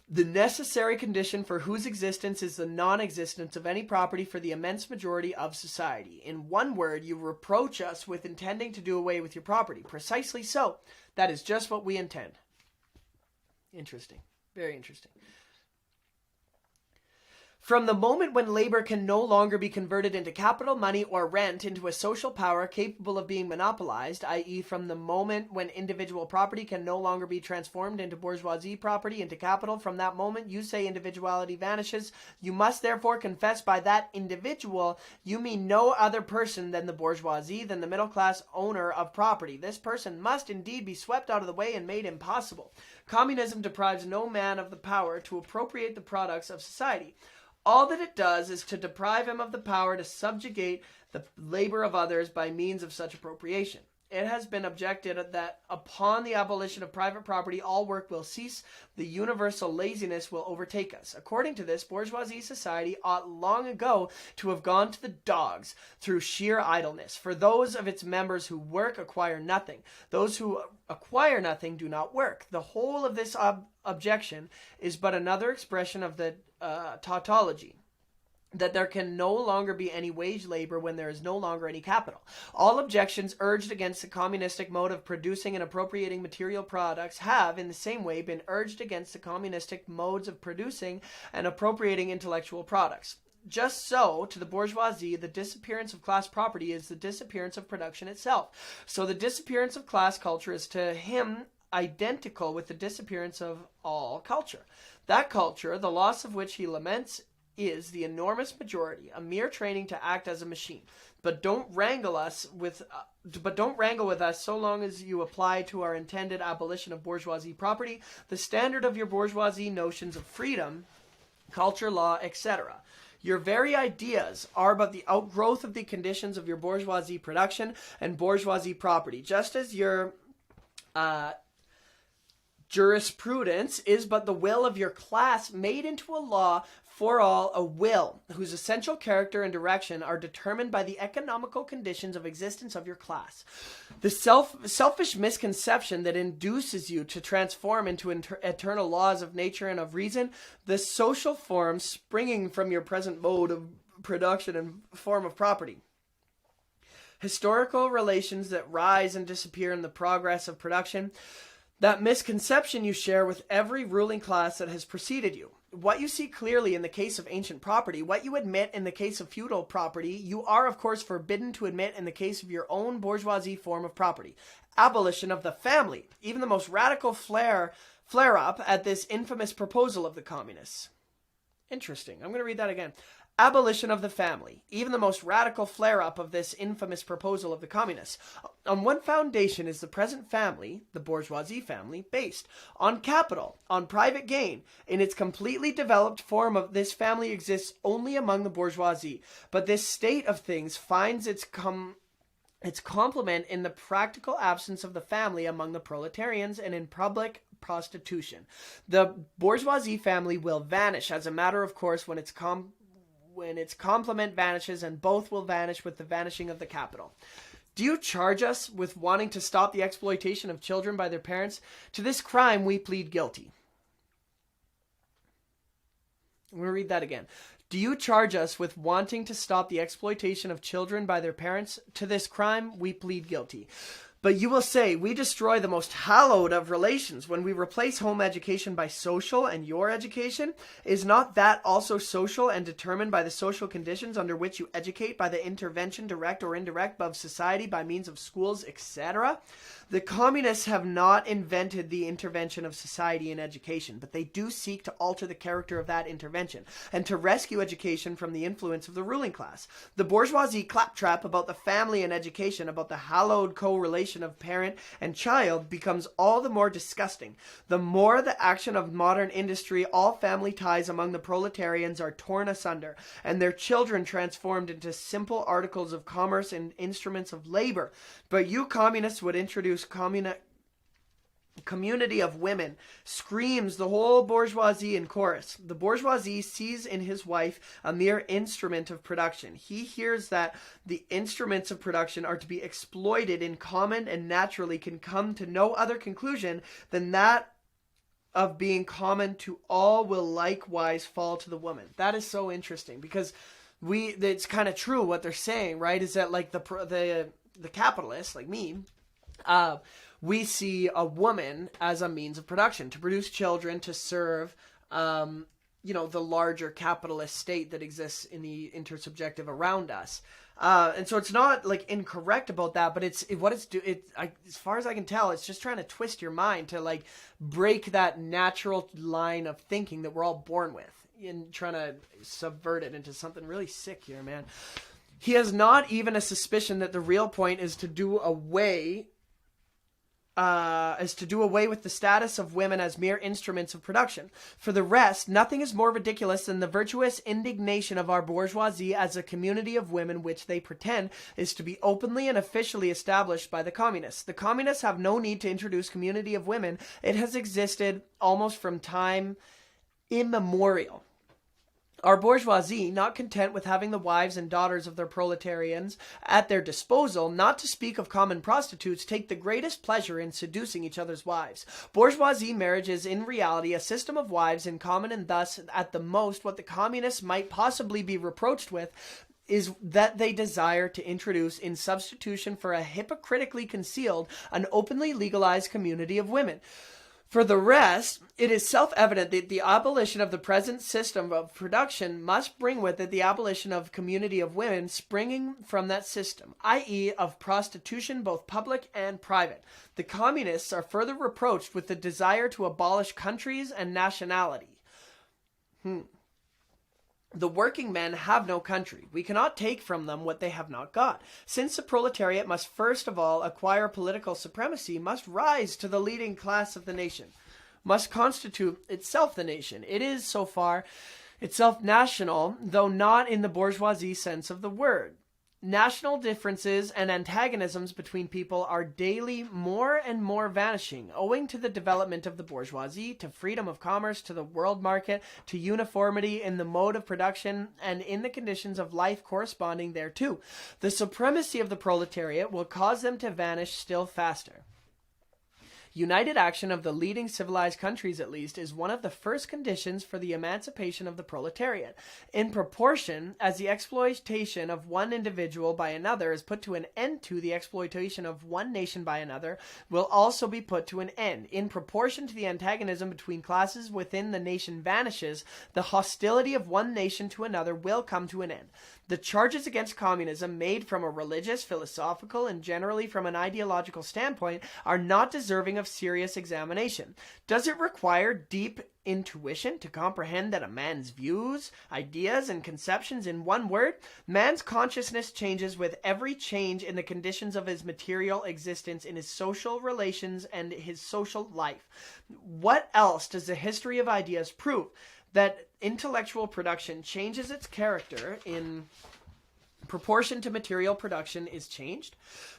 the necessary condition for whose existence is the non-existence of any property for the immense majority of society. In one word, you reproach us with intending to do away with your property. Precisely so. That is just what we intend. Interesting. Very interesting. From the moment when labor can no longer be converted into capital, money, or rent into a social power capable of being monopolized, i.e. from the moment when individual property can no longer be transformed into bourgeoisie property, into capital, from that moment you say individuality vanishes. You must therefore confess by that individual you mean no other person than the bourgeoisie, than the middle class owner of property. This person must indeed be swept out of the way and made impossible. Communism deprives no man of the power to appropriate the products of society. All that it does is to deprive him of the power to subjugate the labor of others by means of such appropriation. It has been objected that upon the abolition of private property, all work will cease, the universal laziness will overtake us. According to this, bourgeoisie society ought long ago to have gone to the dogs through sheer idleness. For those of its members who work acquire nothing. Those who acquire nothing do not work. The whole of this objection is but another expression of the tautology, that there can no longer be any wage labor when there is no longer any capital. All objections urged against the communistic mode of producing and appropriating material products have, in the same way, been urged against the communistic modes of producing and appropriating intellectual products. Just so, to the bourgeoisie, the disappearance of class property is the disappearance of production itself. So the disappearance of class culture is to him identical with the disappearance of all culture. That culture, the loss of which he laments, is the enormous majority, a mere training to act as a machine. But don't wrangle with us so long as you apply to our intended abolition of bourgeoisie property the standard of your bourgeoisie notions of freedom, culture, law, etc. Your very ideas are but the outgrowth of the conditions of your bourgeoisie production and bourgeoisie property, just as your jurisprudence is but the will of your class made into a law for all, a will whose essential character and direction are determined by the economical conditions of existence of your class. The selfish misconception that induces you to transform into eternal laws of nature and of reason the social forms springing from your present mode of production and form of property. historical relations that rise and disappear in the progress of production, that misconception you share with every ruling class that has preceded you. What you see clearly in the case of ancient property, what you admit in the case of feudal property, you are of course forbidden to admit in the case of your own bourgeoisie form of property. Abolition of the family, even the most radical flare-up at this infamous proposal of the communists. Interesting. I'm going to read that again. Abolition of the family, even the most radical flare-up of this infamous proposal of the communists. On what foundation is the present family, the bourgeoisie family, based? On capital, on private gain. In its completely developed form, of this family exists only among the bourgeoisie. But this state of things finds its complement in the practical absence of the family among the proletarians and in public prostitution. The bourgeoisie family will vanish as a matter of course when its complement vanishes, and both will vanish with the vanishing of the capital. Do you charge us with wanting to stop the exploitation of children by their parents? To this crime we plead guilty. I'm going to read that again. Do you charge us with wanting to stop the exploitation of children by their parents? To this crime we plead guilty. But you will say, we destroy the most hallowed of relations when we replace home education by social and your education. Is not that also social and determined by the social conditions under which you educate, by the intervention, direct or indirect, of society by means of schools, etc.? The communists have not invented the intervention of society in education, but they do seek to alter the character of that intervention and to rescue education from the influence of the ruling class. The bourgeoisie claptrap about the family and education, about the hallowed correlation of parent and child, becomes all the more disgusting. The more the action of modern industry, all family ties among the proletarians are torn asunder, and their children transformed into simple articles of commerce and instruments of labor. But you communists would introduce community of women, screams the whole bourgeoisie in chorus. The bourgeoisie sees in his wife a mere instrument of production. He hears that the instruments of production are to be exploited in common, and naturally can come to no other conclusion than that of being common to all will likewise fall to the woman. That is so interesting, because it's kind of true what they're saying, right? Is that like the capitalists like me, we see a woman as a means of production to produce children to serve, the larger capitalist state that exists in the intersubjective around us. And so it's not like incorrect about that, but as far as I can tell, it's just trying to twist your mind to like break that natural line of thinking that we're all born with, and trying to subvert it into something really sick here, man. He has not even a suspicion that the real point is to do away with the status of women as mere instruments of production. For the rest, nothing is more ridiculous than the virtuous indignation of our bourgeoisie as a community of women which they pretend is to be openly and officially established by the communists. The communists have no need to introduce community of women. It has existed almost from time immemorial. Our bourgeoisie, not content with having the wives and daughters of their proletarians at their disposal, not to speak of common prostitutes, take the greatest pleasure in seducing each other's wives. Bourgeoisie marriage is in reality a system of wives in common, and thus, at the most, what the communists might possibly be reproached with is that they desire to introduce in substitution for a hypocritically concealed, an openly legalized community of women. For the rest, it is self-evident that the abolition of the present system of production must bring with it the abolition of community of women springing from that system, i.e. of prostitution both public and private. The communists are further reproached with the desire to abolish countries and nationality. The working men have no country. We cannot take from them what they have not got. Since the proletariat must first of all acquire political supremacy, must rise to the leading class of the nation, must constitute itself the nation. It is, so far, itself national, though not in the bourgeoisie sense of the word. National differences and antagonisms between people are daily more and more vanishing, owing to the development of the bourgeoisie, to freedom of commerce, to the world market, to uniformity in the mode of production and in the conditions of life corresponding thereto. The supremacy of the proletariat will cause them to vanish still faster. United action of the leading civilized countries, at least, is one of the first conditions for the emancipation of the proletariat. In proportion as the exploitation of one individual by another is put to an end to, the exploitation of one nation by another will also be put to an end. In proportion to the antagonism between classes within the nation vanishes, the hostility of one nation to another will come to an end. The charges against communism made from a religious, philosophical, and generally from an ideological standpoint are not deserving of serious examination. Does it require deep intuition to comprehend that a man's views, ideas, and conceptions, in one word, man's consciousness changes with every change in the conditions of his material existence, in his social relations, and his social life? What else does the history of ideas prove? That intellectual production changes its character in proportion to material production is changed.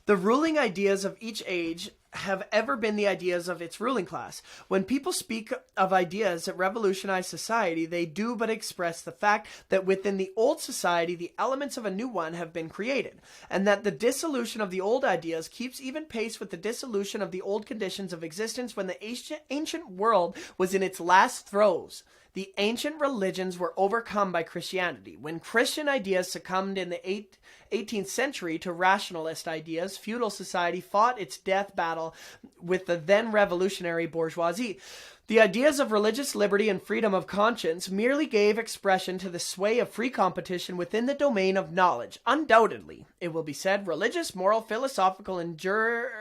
The ruling ideas of each age have ever been the ideas of its ruling class. When people speak of ideas that revolutionize society, they do but express the fact that within the old society, the elements of a new one have been created, and that the dissolution of the old ideas keeps even pace with the dissolution of the old conditions of existence when the ancient world was in its last throes. The ancient religions were overcome by Christianity. When Christian ideas succumbed in the 18th century to rationalist ideas, feudal society fought its death battle with the then revolutionary bourgeoisie. The ideas of religious liberty and freedom of conscience merely gave expression to the sway of free competition within the domain of knowledge. Undoubtedly, it will be said, religious, moral, philosophical, and juridical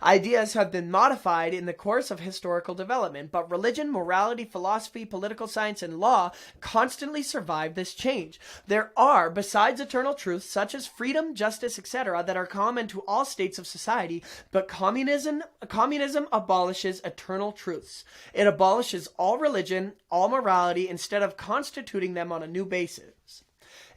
ideas have been modified in the course of historical development, but religion, morality, philosophy, political science, and law constantly survive this change. There are, besides eternal truths such as freedom, justice, etc., that are common to all states of society, but communism abolishes eternal truths. It abolishes all religion, all morality, instead of constituting them on a new basis.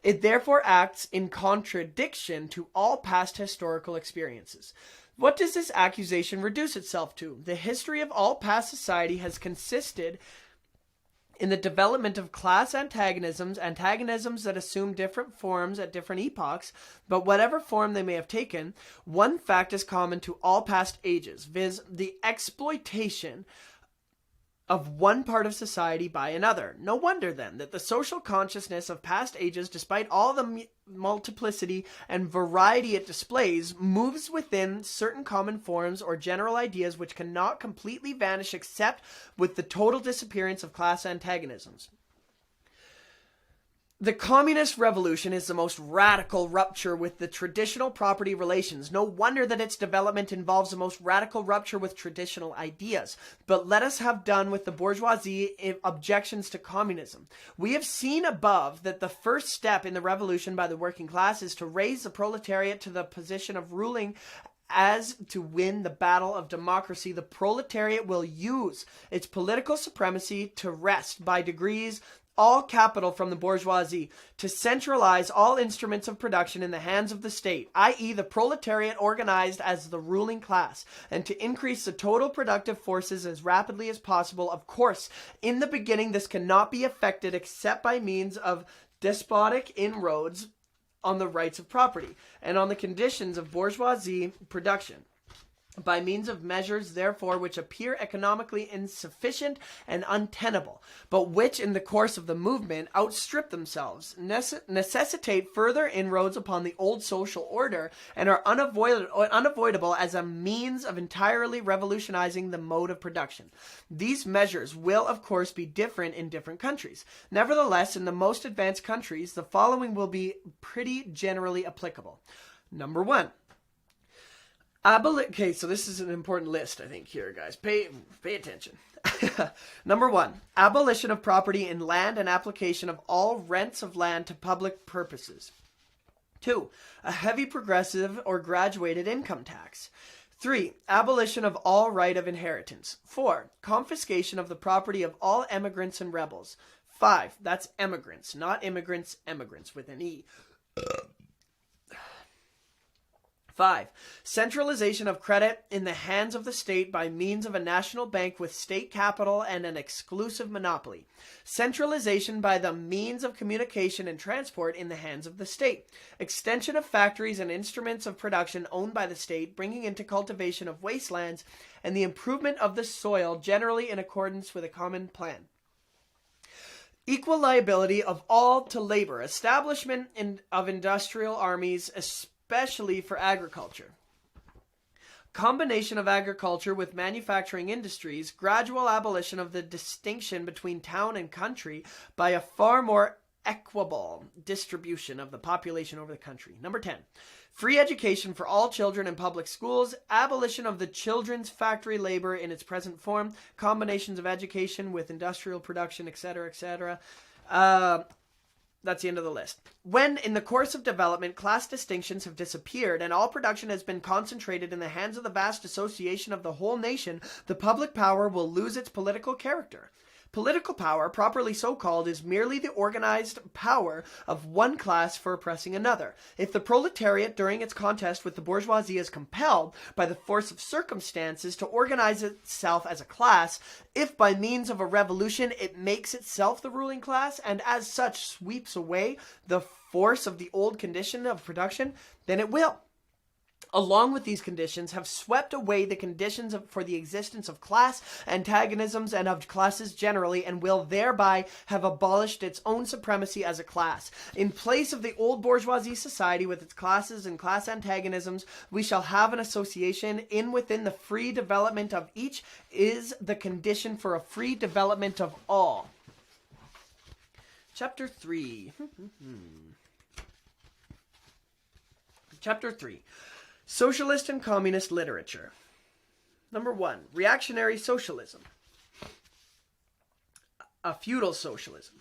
It therefore acts in contradiction to all past historical experiences. What does this accusation reduce itself to? The history of all past society has consisted in the development of class antagonisms that assume different forms at different epochs, but whatever form they may have taken, one fact is common to all past ages, viz. The exploitation of one part of society by another. No wonder, then, that the social consciousness of past ages, despite all the multiplicity and variety it displays, moves within certain common forms or general ideas which cannot completely vanish except with the total disappearance of class antagonisms. The communist revolution is the most radical rupture with the traditional property relations. No wonder that its development involves the most radical rupture with traditional ideas. But let us have done with the bourgeoisie objections to communism. We have seen above that the first step in the revolution by the working class is to raise the proletariat to the position of ruling. As to win the battle of democracy, the proletariat will use its political supremacy to wrest by degrees all capital from the bourgeoisie, to centralize all instruments of production in the hands of the state, i.e. the proletariat organized as the ruling class, and to increase the total productive forces as rapidly as possible. Of course, in the beginning this cannot be effected except by means of despotic inroads on the rights of property and on the conditions of bourgeoisie production, by means of measures, therefore, which appear economically insufficient and untenable, but which, in the course of the movement, outstrip themselves, necessitate further inroads upon the old social order, and are unavoidable as a means of entirely revolutionizing the mode of production. These measures will, of course, be different in different countries. Nevertheless, in the most advanced countries, the following will be pretty generally applicable. Number 1. Okay, so this is an important list, I think, here, guys. Pay attention. Number 1, abolition of property in land and application of all rents of land to public purposes. 2, a heavy progressive or graduated income tax. 3, abolition of all right of inheritance. 4, confiscation of the property of all emigrants and rebels. 5, that's emigrants, not immigrants, emigrants with an E. 5. Centralization of credit in the hands of the state by means of a national bank with state capital and an exclusive monopoly. Centralization by the means of communication and transport in the hands of the state. Extension of factories and instruments of production owned by the state, bringing into cultivation of wastelands and the improvement of the soil generally in accordance with a common plan. Equal liability of all to labor. Establishment of industrial armies, especially for agriculture. Combination of agriculture with manufacturing industries, gradual abolition of the distinction between town and country by a far more equitable distribution of the population over the country. Number 10, free education for all children in public schools, abolition of the children's factory labor in its present form, combinations of education with industrial production, etc., etc. That's the end of the list. When, in the course of development, class distinctions have disappeared and all production has been concentrated in the hands of the vast association of the whole nation, the public power will lose its political character. Political power, properly so called, is merely the organized power of one class for oppressing another. If the proletariat, during its contest with the bourgeoisie, is compelled, by the force of circumstances, to organize itself as a class, if by means of a revolution it makes itself the ruling class, and as such sweeps away the force of the old condition of production, then it will, along with these conditions, have swept away the conditions for the existence of class antagonisms and of classes generally, and will thereby have abolished its own supremacy as a class. In place of the old bourgeoisie society with its classes and class antagonisms, we shall have an association within the free development of each is the condition for a free development of all. Chapter 3. Chapter 3. Socialist and Communist Literature. Number 1, reactionary socialism. A feudal socialism.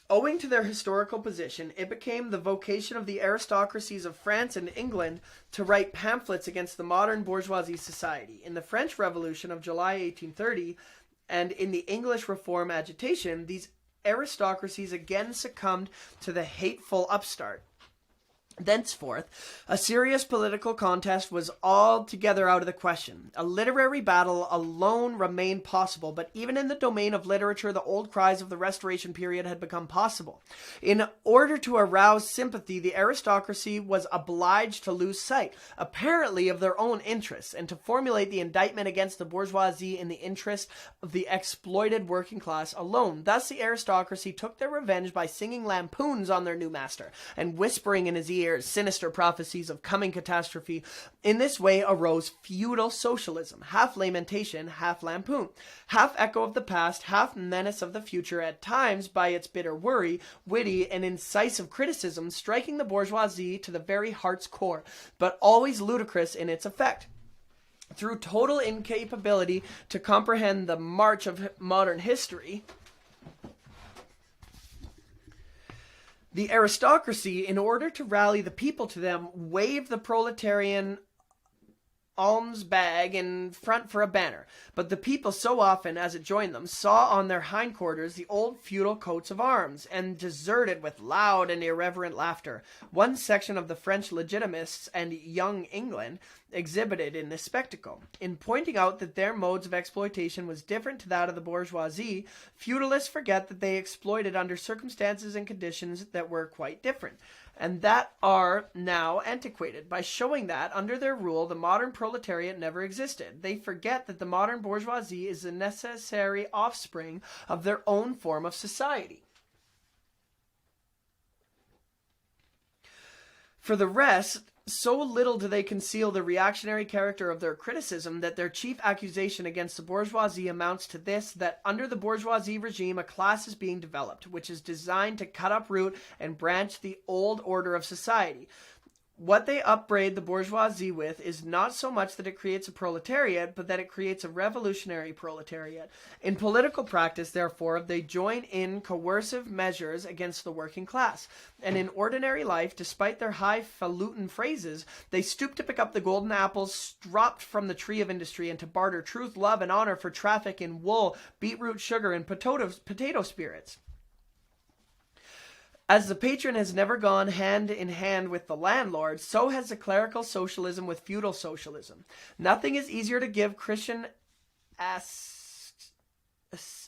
Owing to their historical position, it became the vocation of the aristocracies of France and England to write pamphlets against the modern bourgeoisie society. In the French Revolution of July 1830 and in the English Reform agitation, these aristocracies again succumbed to the hateful upstart. Thenceforth, a serious political contest was altogether out of the question. A literary battle alone remained possible, but even in the domain of literature, the old cries of the Restoration period had become possible. In order to arouse sympathy, the aristocracy was obliged to lose sight, apparently, of their own interests, and to formulate the indictment against the bourgeoisie in the interest of the exploited working class alone. Thus, the aristocracy took their revenge by singing lampoons on their new master, and whispering in his ear sinister prophecies of coming catastrophe. In this way arose feudal socialism, half lamentation, half lampoon, half echo of the past, half menace of the future, at times by its bitter worry, witty and incisive criticism, striking the bourgeoisie to the very heart's core, but always ludicrous in its effect. Through total incapability to comprehend the march of modern history, the aristocracy, in order to rally the people to them, waved the proletarian alms bag in front for a banner. But the people, so often as it joined them, saw on their hindquarters the old feudal coats of arms, and deserted with loud and irreverent laughter. One section of the French Legitimists and Young England exhibited in this spectacle. In pointing out that their modes of exploitation was different to that of the bourgeoisie, feudalists forget that they exploited under circumstances and conditions that were quite different, and that are now antiquated. By showing that, under their rule, the modern proletariat never existed, they forget that the modern bourgeoisie is the necessary offspring of their own form of society. For the rest, so little do they conceal the reactionary character of their criticism that their chief accusation against the bourgeoisie amounts to this, that under the bourgeoisie regime a class is being developed, which is designed to cut up root and branch the old order of society. What they upbraid the bourgeoisie with is not so much that it creates a proletariat, but that it creates a revolutionary proletariat. In political practice, therefore, they join in coercive measures against the working class. And in ordinary life, despite their highfalutin phrases, they stoop to pick up the golden apples dropped from the tree of industry and to barter truth, love, and honor for traffic in wool, beetroot sugar, and potato spirits. As the patron has never gone hand in hand with the landlord, so has the clerical socialism with feudal socialism. Nothing is easier to give Christian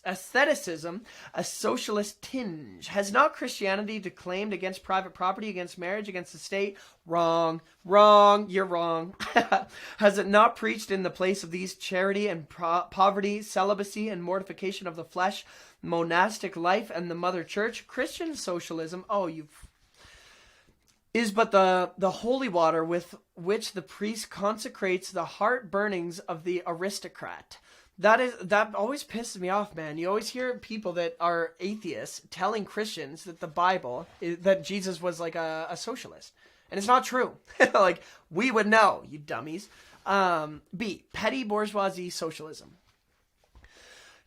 aestheticism a socialist tinge. Has not Christianity declaimed against private property, against marriage, against the state? Wrong, you're wrong. Has it not preached in the place of these charity and poverty, celibacy and mortification of the flesh, monastic life and the mother church? Christian socialism, is but the holy water with which the priest consecrates the heart burnings of the aristocrat. That always pisses me off, man. You always hear people that are atheists telling Christians that the Bible, that Jesus was like a socialist. And it's not true. Like, we would know, you dummies. B, petty bourgeoisie socialism.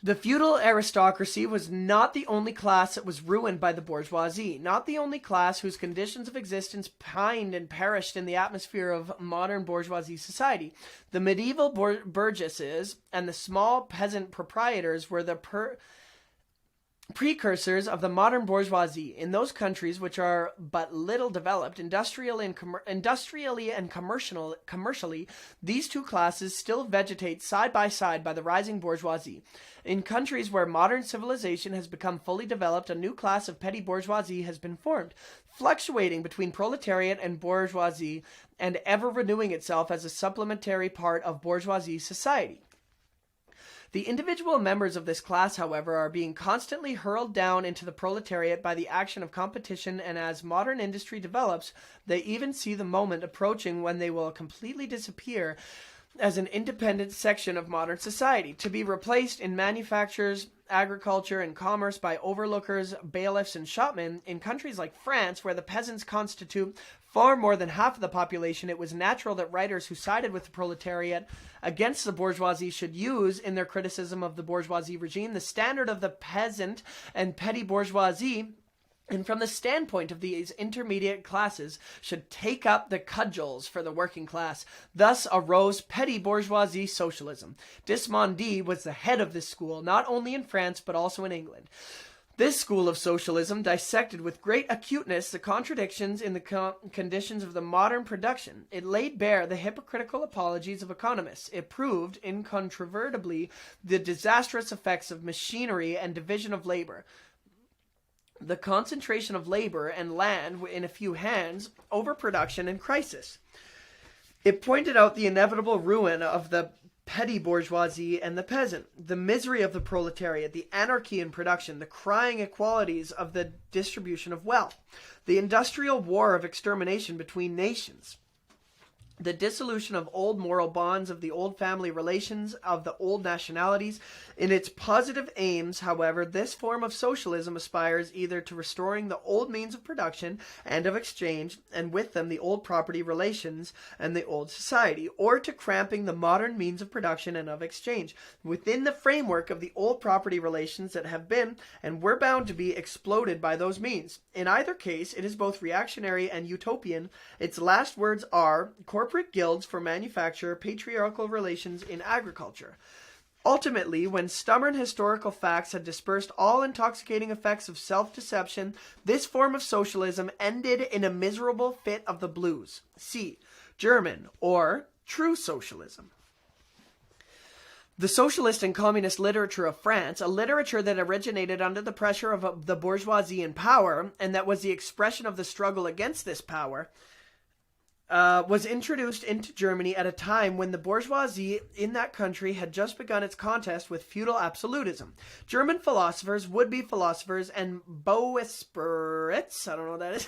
The feudal aristocracy was not the only class that was ruined by the bourgeoisie, not the only class whose conditions of existence pined and perished in the atmosphere of modern bourgeoisie society. The medieval burgesses and the small peasant proprietors were the precursors of the modern bourgeoisie. In those countries which are but little developed industrially and commercially, these two classes still vegetate side by the rising bourgeoisie. In countries where modern civilization has become fully developed, a new class of petty bourgeoisie has been formed, fluctuating between proletariat and bourgeoisie, and ever renewing itself as a supplementary part of bourgeoisie society. The individual members of this class, however, are being constantly hurled down into the proletariat by the action of competition, and as modern industry develops, they even see the moment approaching when they will completely disappear as an independent section of modern society, to be replaced in manufactures, agriculture, and commerce by overlookers, bailiffs, and shopmen. In countries like France, where the peasants constitute far more than half of the population, it was natural that writers who sided with the proletariat against the bourgeoisie should use, in their criticism of the bourgeoisie regime, the standard of the peasant and petty bourgeoisie, and from the standpoint of these intermediate classes, should take up the cudgels for the working class. Thus arose petty bourgeoisie socialism. Dismondy was the head of this school, not only in France, but also in England. This school of socialism dissected with great acuteness the contradictions in the conditions of the modern production. It laid bare the hypocritical apologies of economists. It proved incontrovertibly the disastrous effects of machinery and division of labor, the concentration of labor and land in a few hands, overproduction and crisis. It pointed out the inevitable ruin of the petty bourgeoisie and the peasant, the misery of the proletariat, the anarchy in production, the crying inequalities of the distribution of wealth, the industrial war of extermination between nations, the dissolution of old moral bonds, of the old family relations, of the old nationalities. In its positive aims, however, this form of socialism aspires either to restoring the old means of production and of exchange, and with them the old property relations and the old society, or to cramping the modern means of production and of exchange within the framework of the old property relations that have been and were bound to be exploded by those means. In either case, it is both reactionary and utopian. Its last words are corporate guilds for manufacture, patriarchal relations in agriculture. Ultimately, when stubborn historical facts had dispersed all intoxicating effects of self-deception, this form of socialism ended in a miserable fit of the blues. C. German, or true socialism. The socialist and communist literature of France, a literature that originated under the pressure of the bourgeoisie in power, and that was the expression of the struggle against this power, was introduced into Germany at a time when the bourgeoisie in that country had just begun its contest with feudal absolutism. German philosophers, would-be philosophers, and Boespritz, I don't know what that is,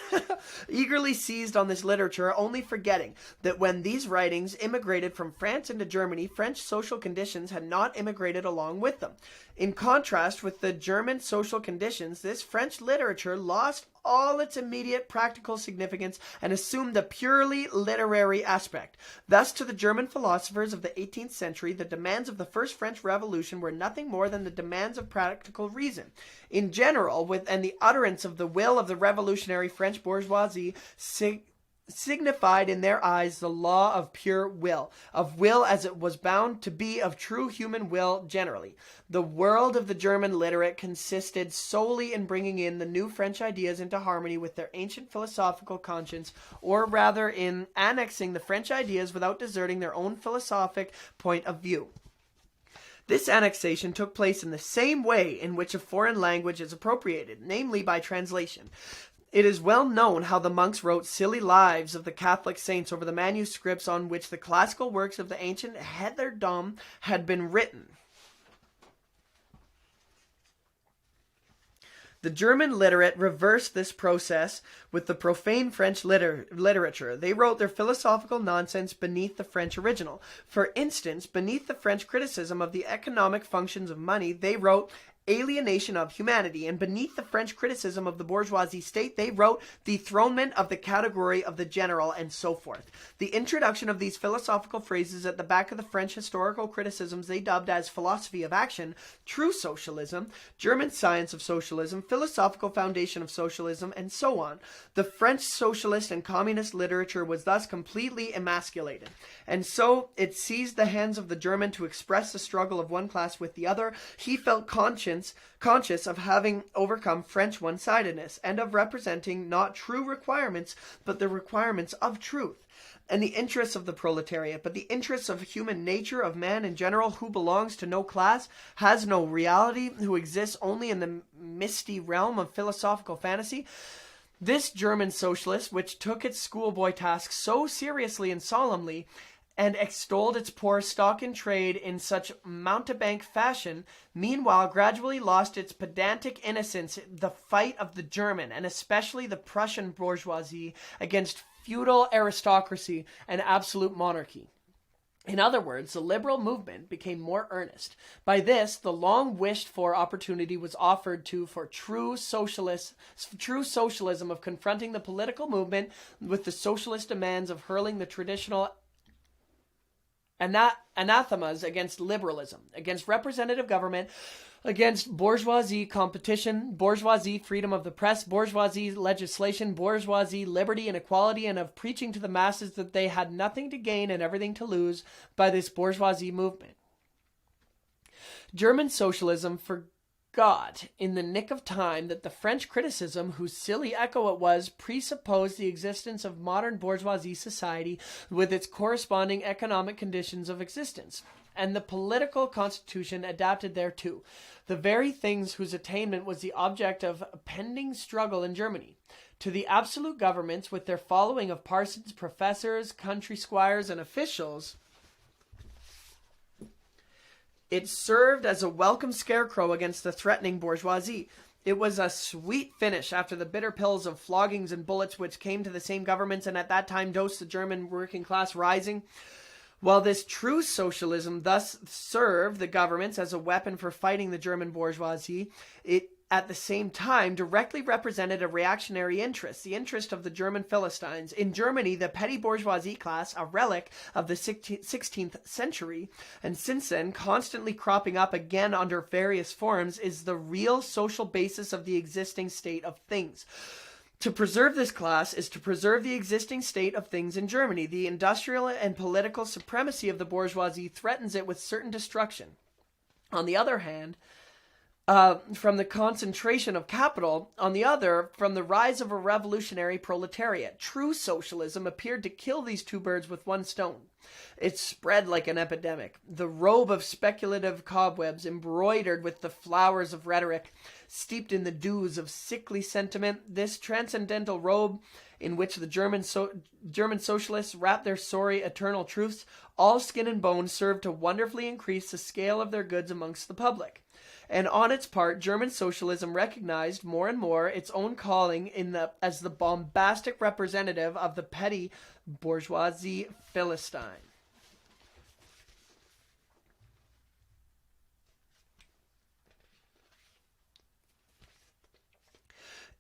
eagerly seized on this literature, only forgetting that when these writings immigrated from France into Germany, French social conditions had not immigrated along with them. In contrast with the German social conditions, this French literature lost all its immediate practical significance and assumed a purely literary aspect. Thus, to the German philosophers of the 18th century, the demands of the First French Revolution were nothing more than the demands of practical reason. In general, and the utterance of the will of the revolutionary French bourgeoisie signified in their eyes the law of pure will, of will as it was bound to be of true human will generally. The world of the German literate consisted solely in bringing in the new French ideas into harmony with their ancient philosophical conscience, or rather in annexing the French ideas without deserting their own philosophic point of view. This annexation took place in the same way in which a foreign language is appropriated, namely by translation. It is well known how the monks wrote silly lives of the Catholic saints over the manuscripts on which the classical works of the ancient Heatherdom had been written. The German literate reversed this process with the profane French literature. They wrote their philosophical nonsense beneath the French original. For instance, beneath the French criticism of the economic functions of money, they wrote alienation of humanity, and beneath the French criticism of the bourgeoisie state, they wrote the thronement of the category of the general, and so forth. The introduction of these philosophical phrases at the back of the French historical criticisms they dubbed as philosophy of action, true socialism, German science of socialism, philosophical foundation of socialism, and so on. The French socialist and communist literature was thus completely emasculated, and so it seized the hands of the German to express the struggle of one class with the other. He felt conscious of having overcome French one-sidedness and of representing not true requirements, but the requirements of truth, and the interests of the proletariat, but the interests of human nature, of man in general, who belongs to no class, has no reality, who exists only in the misty realm of philosophical fantasy. This German socialist, which took its schoolboy task so seriously and solemnly, and extolled its poor stock in trade in such mountebank fashion, meanwhile gradually lost its pedantic innocence in the fight of the German, and especially the Prussian bourgeoisie, against feudal aristocracy and absolute monarchy. In other words, the liberal movement became more earnest. By this, the long-wished-for opportunity was offered for true socialism of confronting the political movement with the socialist demands of hurling the traditional anathemas against liberalism, against representative government, against bourgeoisie competition, bourgeoisie freedom of the press, bourgeoisie legislation, bourgeoisie liberty and equality, and of preaching to the masses that they had nothing to gain and everything to lose by this bourgeoisie movement. German socialism forgot in the nick of time that the French criticism, whose silly echo it was, presupposed the existence of modern bourgeoisie society with its corresponding economic conditions of existence, and the political constitution adapted thereto, the very things whose attainment was the object of a pending struggle in Germany. To the absolute governments, with their following of parsons, professors, country squires, and officials, it served as a welcome scarecrow against the threatening bourgeoisie. It was a sweet finish after the bitter pills of floggings and bullets which came to the same governments and at that time dosed the German working class rising. While this true socialism thus served the governments as a weapon for fighting the German bourgeoisie, it at the same time directly represented a reactionary interest, the interest of the German Philistines. In Germany, the petty bourgeoisie class, a relic of the 16th century, and since then constantly cropping up again under various forms, is the real social basis of the existing state of things. To preserve this class is to preserve the existing state of things in Germany. The industrial and political supremacy of the bourgeoisie threatens it with certain destruction. On the other hand, from the concentration of capital, on the other, from the rise of a revolutionary proletariat. True socialism appeared to kill these two birds with one stone. It spread like an epidemic. The robe of speculative cobwebs, embroidered with the flowers of rhetoric, steeped in the dews of sickly sentiment, this transcendental robe in which the German socialists wrapped their sorry eternal truths, all skin and bone, served to wonderfully increase the scale of their goods amongst the public. And on its part, German socialism recognized more and more its own calling as the bombastic representative of the petty bourgeoisie Philistine.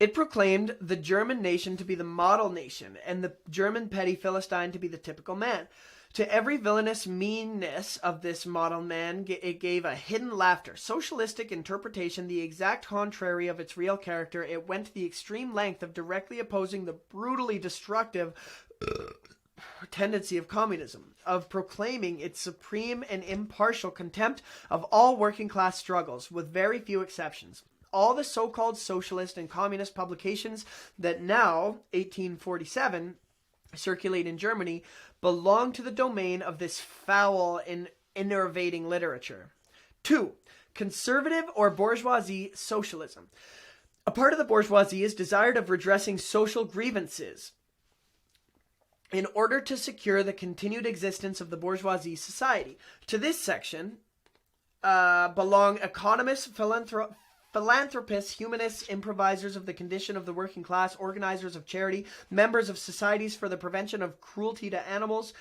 It proclaimed the German nation to be the model nation, and the German petty Philistine to be the typical man. To every villainous meanness of this model man, it gave a hidden laughter, socialistic interpretation, the exact contrary of its real character. It went to the extreme length of directly opposing the brutally destructive tendency of communism, of proclaiming its supreme and impartial contempt of all working class struggles, with very few exceptions. All the so-called socialist and communist publications that now, 1847, circulate in Germany, belong to the domain of this foul and enervating literature. 2. Conservative or bourgeoisie socialism. A part of the bourgeoisie is desired of redressing social grievances in order to secure the continued existence of the bourgeoisie society. To this section belong economists, philanthropists, humanists, improvisers of the condition of the working class, organizers of charity, members of societies for the prevention of cruelty to animals,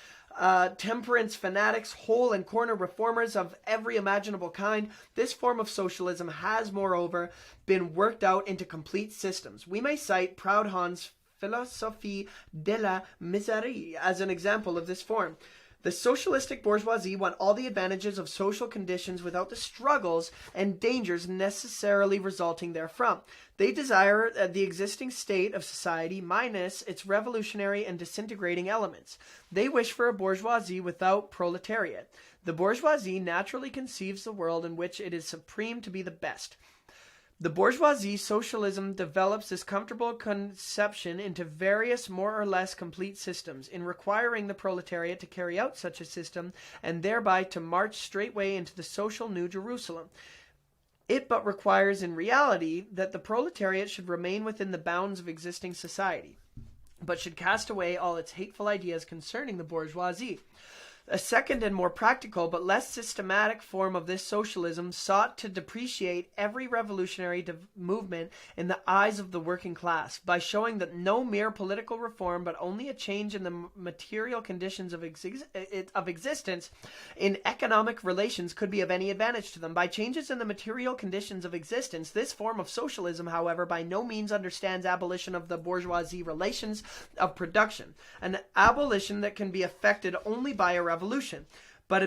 temperance fanatics, hole and corner reformers of every imaginable kind. This form of socialism has, moreover, been worked out into complete systems. We may cite Proudhon's Philosophie de la Miserie as an example of this form. The socialistic bourgeoisie want all the advantages of social conditions without the struggles and dangers necessarily resulting therefrom. They desire the existing state of society minus its revolutionary and disintegrating elements. They wish for a bourgeoisie without proletariat. The bourgeoisie naturally conceives the world in which it is supreme to be the best. The bourgeoisie socialism develops this comfortable conception into various more or less complete systems, in requiring the proletariat to carry out such a system, and thereby to march straightway into the social New Jerusalem. It but requires in reality that the proletariat should remain within the bounds of existing society, but should cast away all its hateful ideas concerning the bourgeoisie. A second and more practical but less systematic form of this socialism sought to depreciate every revolutionary movement in the eyes of the working class by showing that no mere political reform but only a change in the material conditions of existence in economic relations could be of any advantage to them. By changes in the material conditions of existence, this form of socialism, however, by no means understands abolition of the bourgeoisie relations of production, an abolition that can be effected only by a revolution, but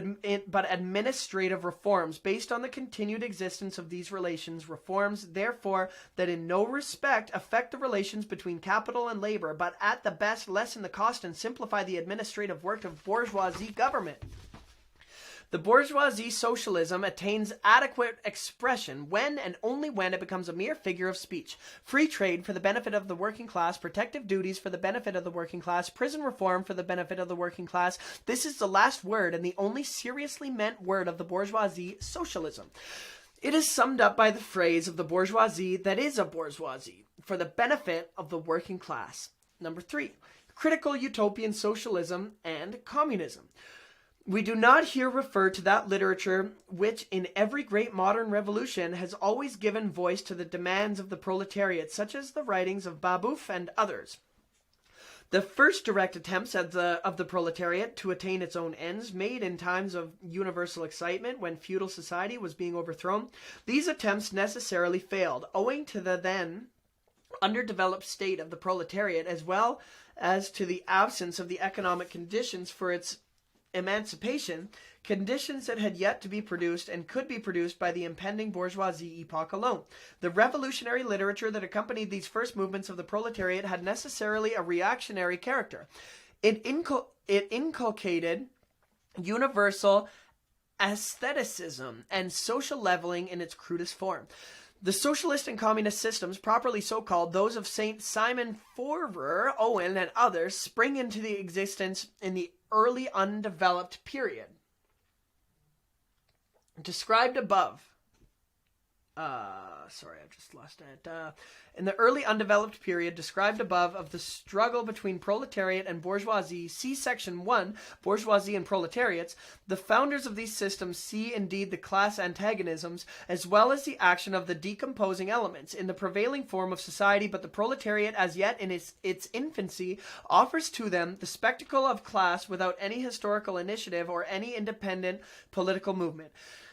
administrative reforms based on the continued existence of these relations, reforms, therefore, that in no respect affect the relations between capital and labor, but at the best lessen the cost and simplify the administrative work of bourgeoisie government. The bourgeoisie socialism attains adequate expression when and only when it becomes a mere figure of speech. Free trade for the benefit of the working class, protective duties for the benefit of the working class, prison reform for the benefit of the working class. This is the last word and the only seriously meant word of the bourgeoisie socialism. It is summed up by the phrase of the bourgeoisie that is a bourgeoisie, for the benefit of the working class. Number 3, critical utopian socialism and communism. We do not here refer to that literature which, in every great modern revolution, has always given voice to the demands of the proletariat, such as the writings of Babeuf and others. The first direct attempts of the proletariat to attain its own ends, made in times of universal excitement when feudal society was being overthrown, these attempts necessarily failed, owing to the then underdeveloped state of the proletariat, as well as to the absence of the economic conditions for its emancipation, conditions that had yet to be produced and could be produced by the impending bourgeoisie epoch alone. The revolutionary literature that accompanied these first movements of the proletariat had necessarily a reactionary character. It inculcated universal aestheticism and social leveling in its crudest form. The socialist and communist systems, properly so called, those of St. Simon Fourier, Owen, and others, spring into the existence in the early undeveloped period. Described above. Sorry, I've just lost it. In the early undeveloped period described above of the struggle between proletariat and bourgeoisie, see section 1, bourgeoisie and proletariats, the founders of these systems see indeed the class antagonisms as well as the action of the decomposing elements in the prevailing form of society, but the proletariat as yet in its infancy offers to them the spectacle of class without any historical initiative or any independent political movement.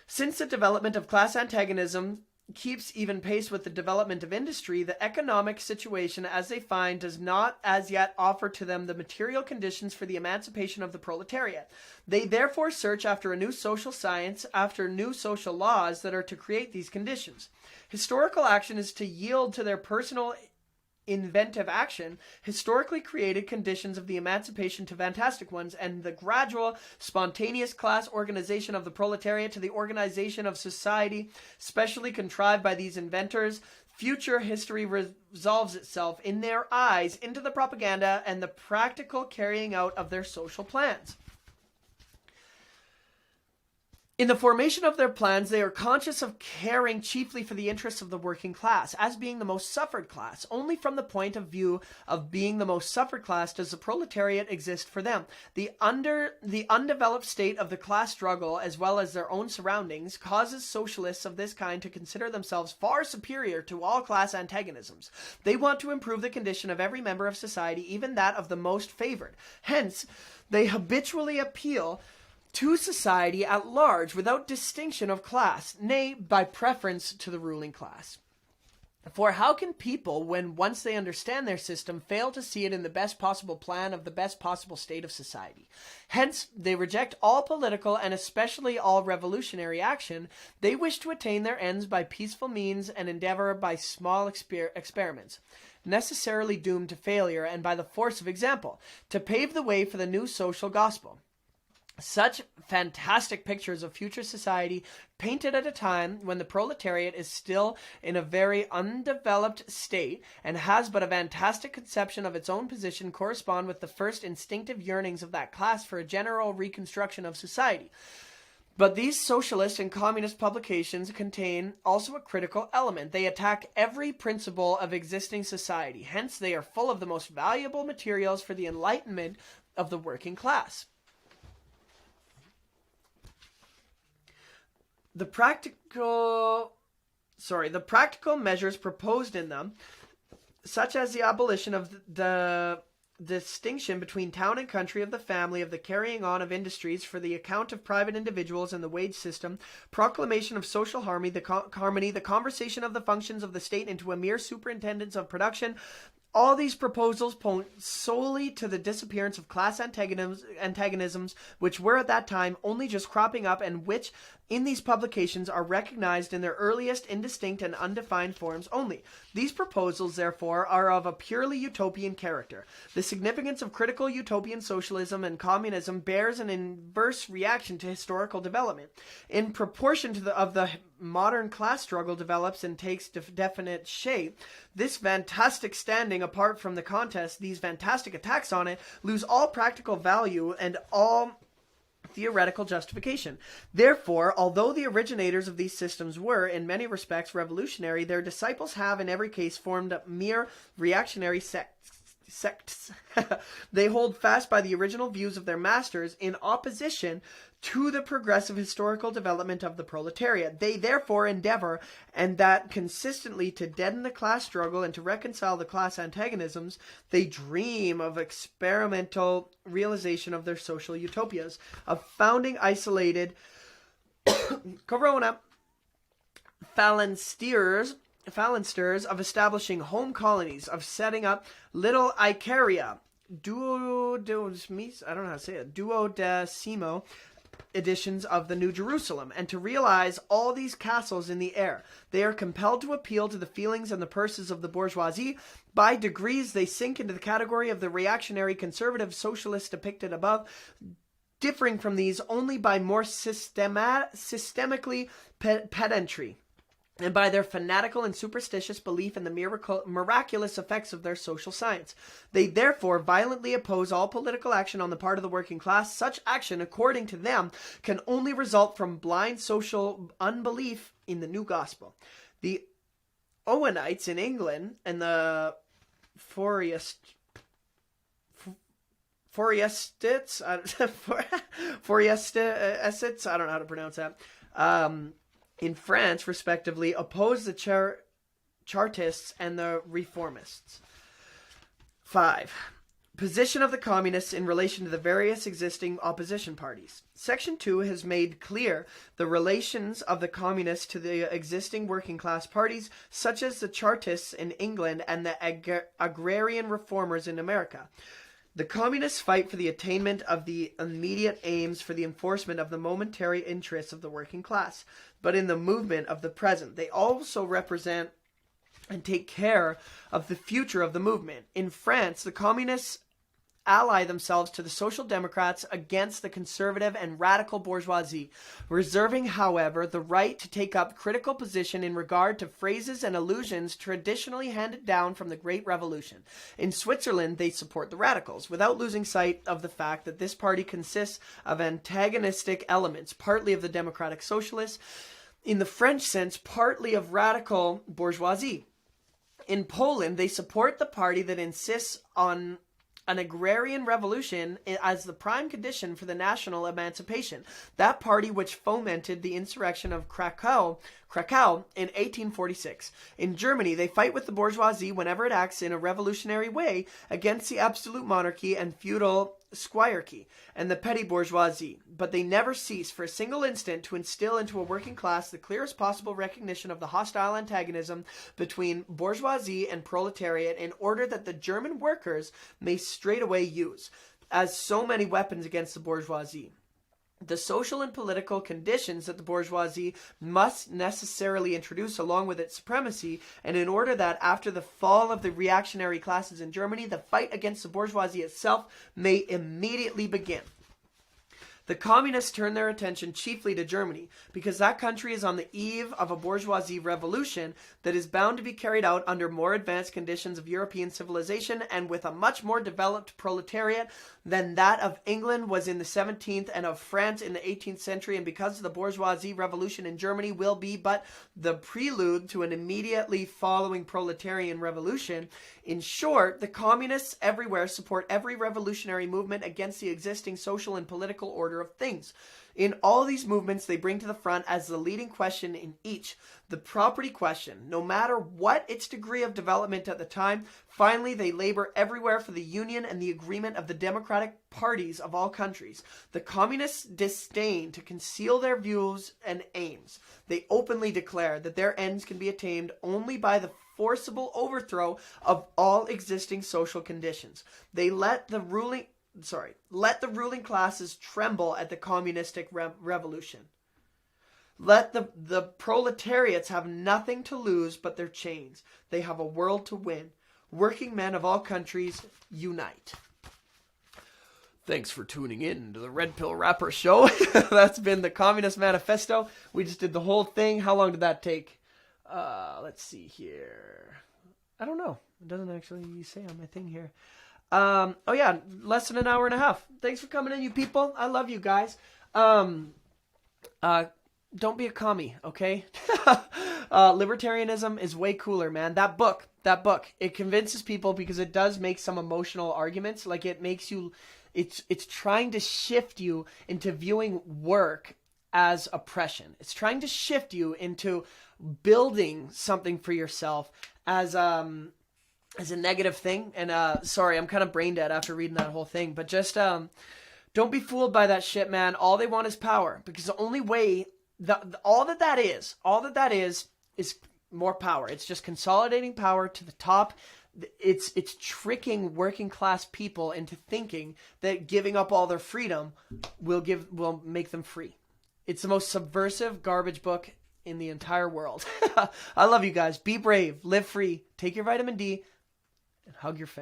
Since the development of class antagonism keeps even pace with the development of industry, the economic situation as they find does not as yet offer to them the material conditions for the emancipation of the proletariat. They therefore search after a new social science, after new social laws that are to create these conditions. Historical action is to yield to their personal inventive action historically created conditions of the emancipation to fantastic ones, and the gradual, spontaneous class organization of the proletariat to the organization of society, specially contrived by these inventors. Future history resolves itself, in their eyes, into the propaganda and the practical carrying out of their social plans. In the formation of their plans, they are conscious of caring chiefly for the interests of the working class, as being the most suffered class. Only from the point of view of being the most suffered class does the proletariat exist for them. The undeveloped state of the class struggle, as well as their own surroundings, causes socialists of this kind to consider themselves far superior to all class antagonisms. They want to improve the condition of every member of society, even that of the most favored. Hence, they habitually appeal to society at large without distinction of class, nay, by preference to the ruling class. For how can people, when once they understand their system, fail to see it in the best possible plan of the best possible state of society? Hence, they reject all political and especially all revolutionary action. They wish to attain their ends by peaceful means and endeavor by small experiments, necessarily doomed to failure, and by the force of example, to pave the way for the new social gospel. Such fantastic pictures of future society, painted at a time when the proletariat is still in a very undeveloped state and has but a fantastic conception of its own position, correspond with the first instinctive yearnings of that class for a general reconstruction of society. But these socialist and communist publications contain also a critical element. They attack every principle of existing society. Hence, they are full of the most valuable materials for the enlightenment of the working class. The practical measures proposed in them, such as the abolition of the distinction between town and country, of the family, of the carrying on of industries for the account of private individuals and the wage system, proclamation of social harmony, the conversion of the functions of the state into a mere superintendence of production. All these proposals point solely to the disappearance of class antagonisms, which were at that time only just cropping up, and which in these publications are recognized in their earliest indistinct and undefined forms only. These proposals, therefore, are of a purely utopian character. The significance of critical utopian socialism and communism bears an inverse reaction to historical development. In proportion to the modern class struggle develops and takes definite shape, this fantastic standing apart from the contest, these fantastic attacks on it, lose all practical value and all theoretical justification. Therefore, although the originators of these systems were, in many respects, revolutionary, their disciples have, in every case, formed mere reactionary sects. They hold fast by the original views of their masters in opposition to the progressive historical development of the proletariat. They therefore endeavor, and that consistently, to deaden the class struggle and to reconcile the class antagonisms. They dream of experimental realization of their social utopias, of founding isolated corona phalansters, of establishing home colonies, of setting up little Icaria, duodecimo editions of the New Jerusalem, and to realize all these castles in the air. They are compelled to appeal to the feelings and the purses of the bourgeoisie. By degrees, they sink into the category of the reactionary conservative socialists depicted above, differing from these only by more systemically pedantry, and by their fanatical and superstitious belief in the miraculous effects of their social science. They therefore violently oppose all political action on the part of the working class. Such action, according to them, can only result from blind social unbelief in the new gospel. The Owenites in England and the Fourierists, I don't know how to pronounce that, in France, respectively, opposed the Chartists and the Reformists. 5. Position of the communists in relation to the various existing opposition parties. Section 2 has made clear the relations of the communists to the existing working class parties, such as the Chartists in England and the agrarian reformers in America. The communists fight for the attainment of the immediate aims for the enforcement of the momentary interests of the working class, but in the movement of the present. They also represent and take care of the future of the movement. In France, the communists ally themselves to the Social Democrats against the conservative and radical bourgeoisie, reserving, however, the right to take up critical position in regard to phrases and allusions traditionally handed down from the Great Revolution. In Switzerland, they support the radicals, without losing sight of the fact that this party consists of antagonistic elements, partly of the democratic socialists, in the French sense, partly of radical bourgeoisie. In Poland, they support the party that insists on an agrarian revolution as the prime condition for the national emancipation. That party which fomented the insurrection of Krakow in 1846. In Germany, they fight with the bourgeoisie whenever it acts in a revolutionary way against the absolute monarchy and feudal squirearchy and the petty bourgeoisie, but they never cease for a single instant to instill into a working class the clearest possible recognition of the hostile antagonism between bourgeoisie and proletariat in order that the German workers may straightway use, as so many weapons against the bourgeoisie, the social and political conditions that the bourgeoisie must necessarily introduce along with its supremacy, and in order that after the fall of the reactionary classes in Germany, the fight against the bourgeoisie itself may immediately begin. The communists turn their attention chiefly to Germany, because that country is on the eve of a bourgeoisie revolution that is bound to be carried out under more advanced conditions of European civilization and with a much more developed proletariat than that of England was in the 17th and of France in the 18th century, and because the bourgeoisie revolution in Germany will be but the prelude to an immediately following proletarian revolution. In short, the communists everywhere support every revolutionary movement against the existing social and political order of things. In all these movements, they bring to the front as the leading question in each the property question, no matter what its degree of development at the time. Finally, they labor everywhere for the union and the agreement of the democratic parties of all countries. The communists disdain to conceal their views and aims. They openly declare that their ends can be attained only by the forcible overthrow of all existing social conditions. They let the ruling classes tremble at the communistic revolution. Let the proletariats have nothing to lose but their chains. They have a world to win. Working men of all countries, unite. Thanks for tuning in to the Red Pill Rapper Show. That's been the Communist Manifesto. We just did the whole thing. How long did that take? Let's see here. I don't know. It doesn't actually say on my thing here. Oh yeah, less than an hour and a half. Thanks for coming in, you people. I love you guys. Don't be a commie, okay? Libertarianism is way cooler, man. That book, it convinces people because it does make some emotional arguments. Like it makes you, it's trying to shift you into viewing work as oppression. It's trying to shift you into building something for yourself as a negative thing. And sorry, I'm kind of brain dead after reading that whole thing, but just don't be fooled by that shit, man. All they want is power, because the only way all that is more power. It's just consolidating power to the top. It's tricking working class people into thinking that giving up all their freedom will make them free. It's the most subversive garbage book in the entire world. I love you guys. Be brave, live free, take your vitamin D, and hug your family.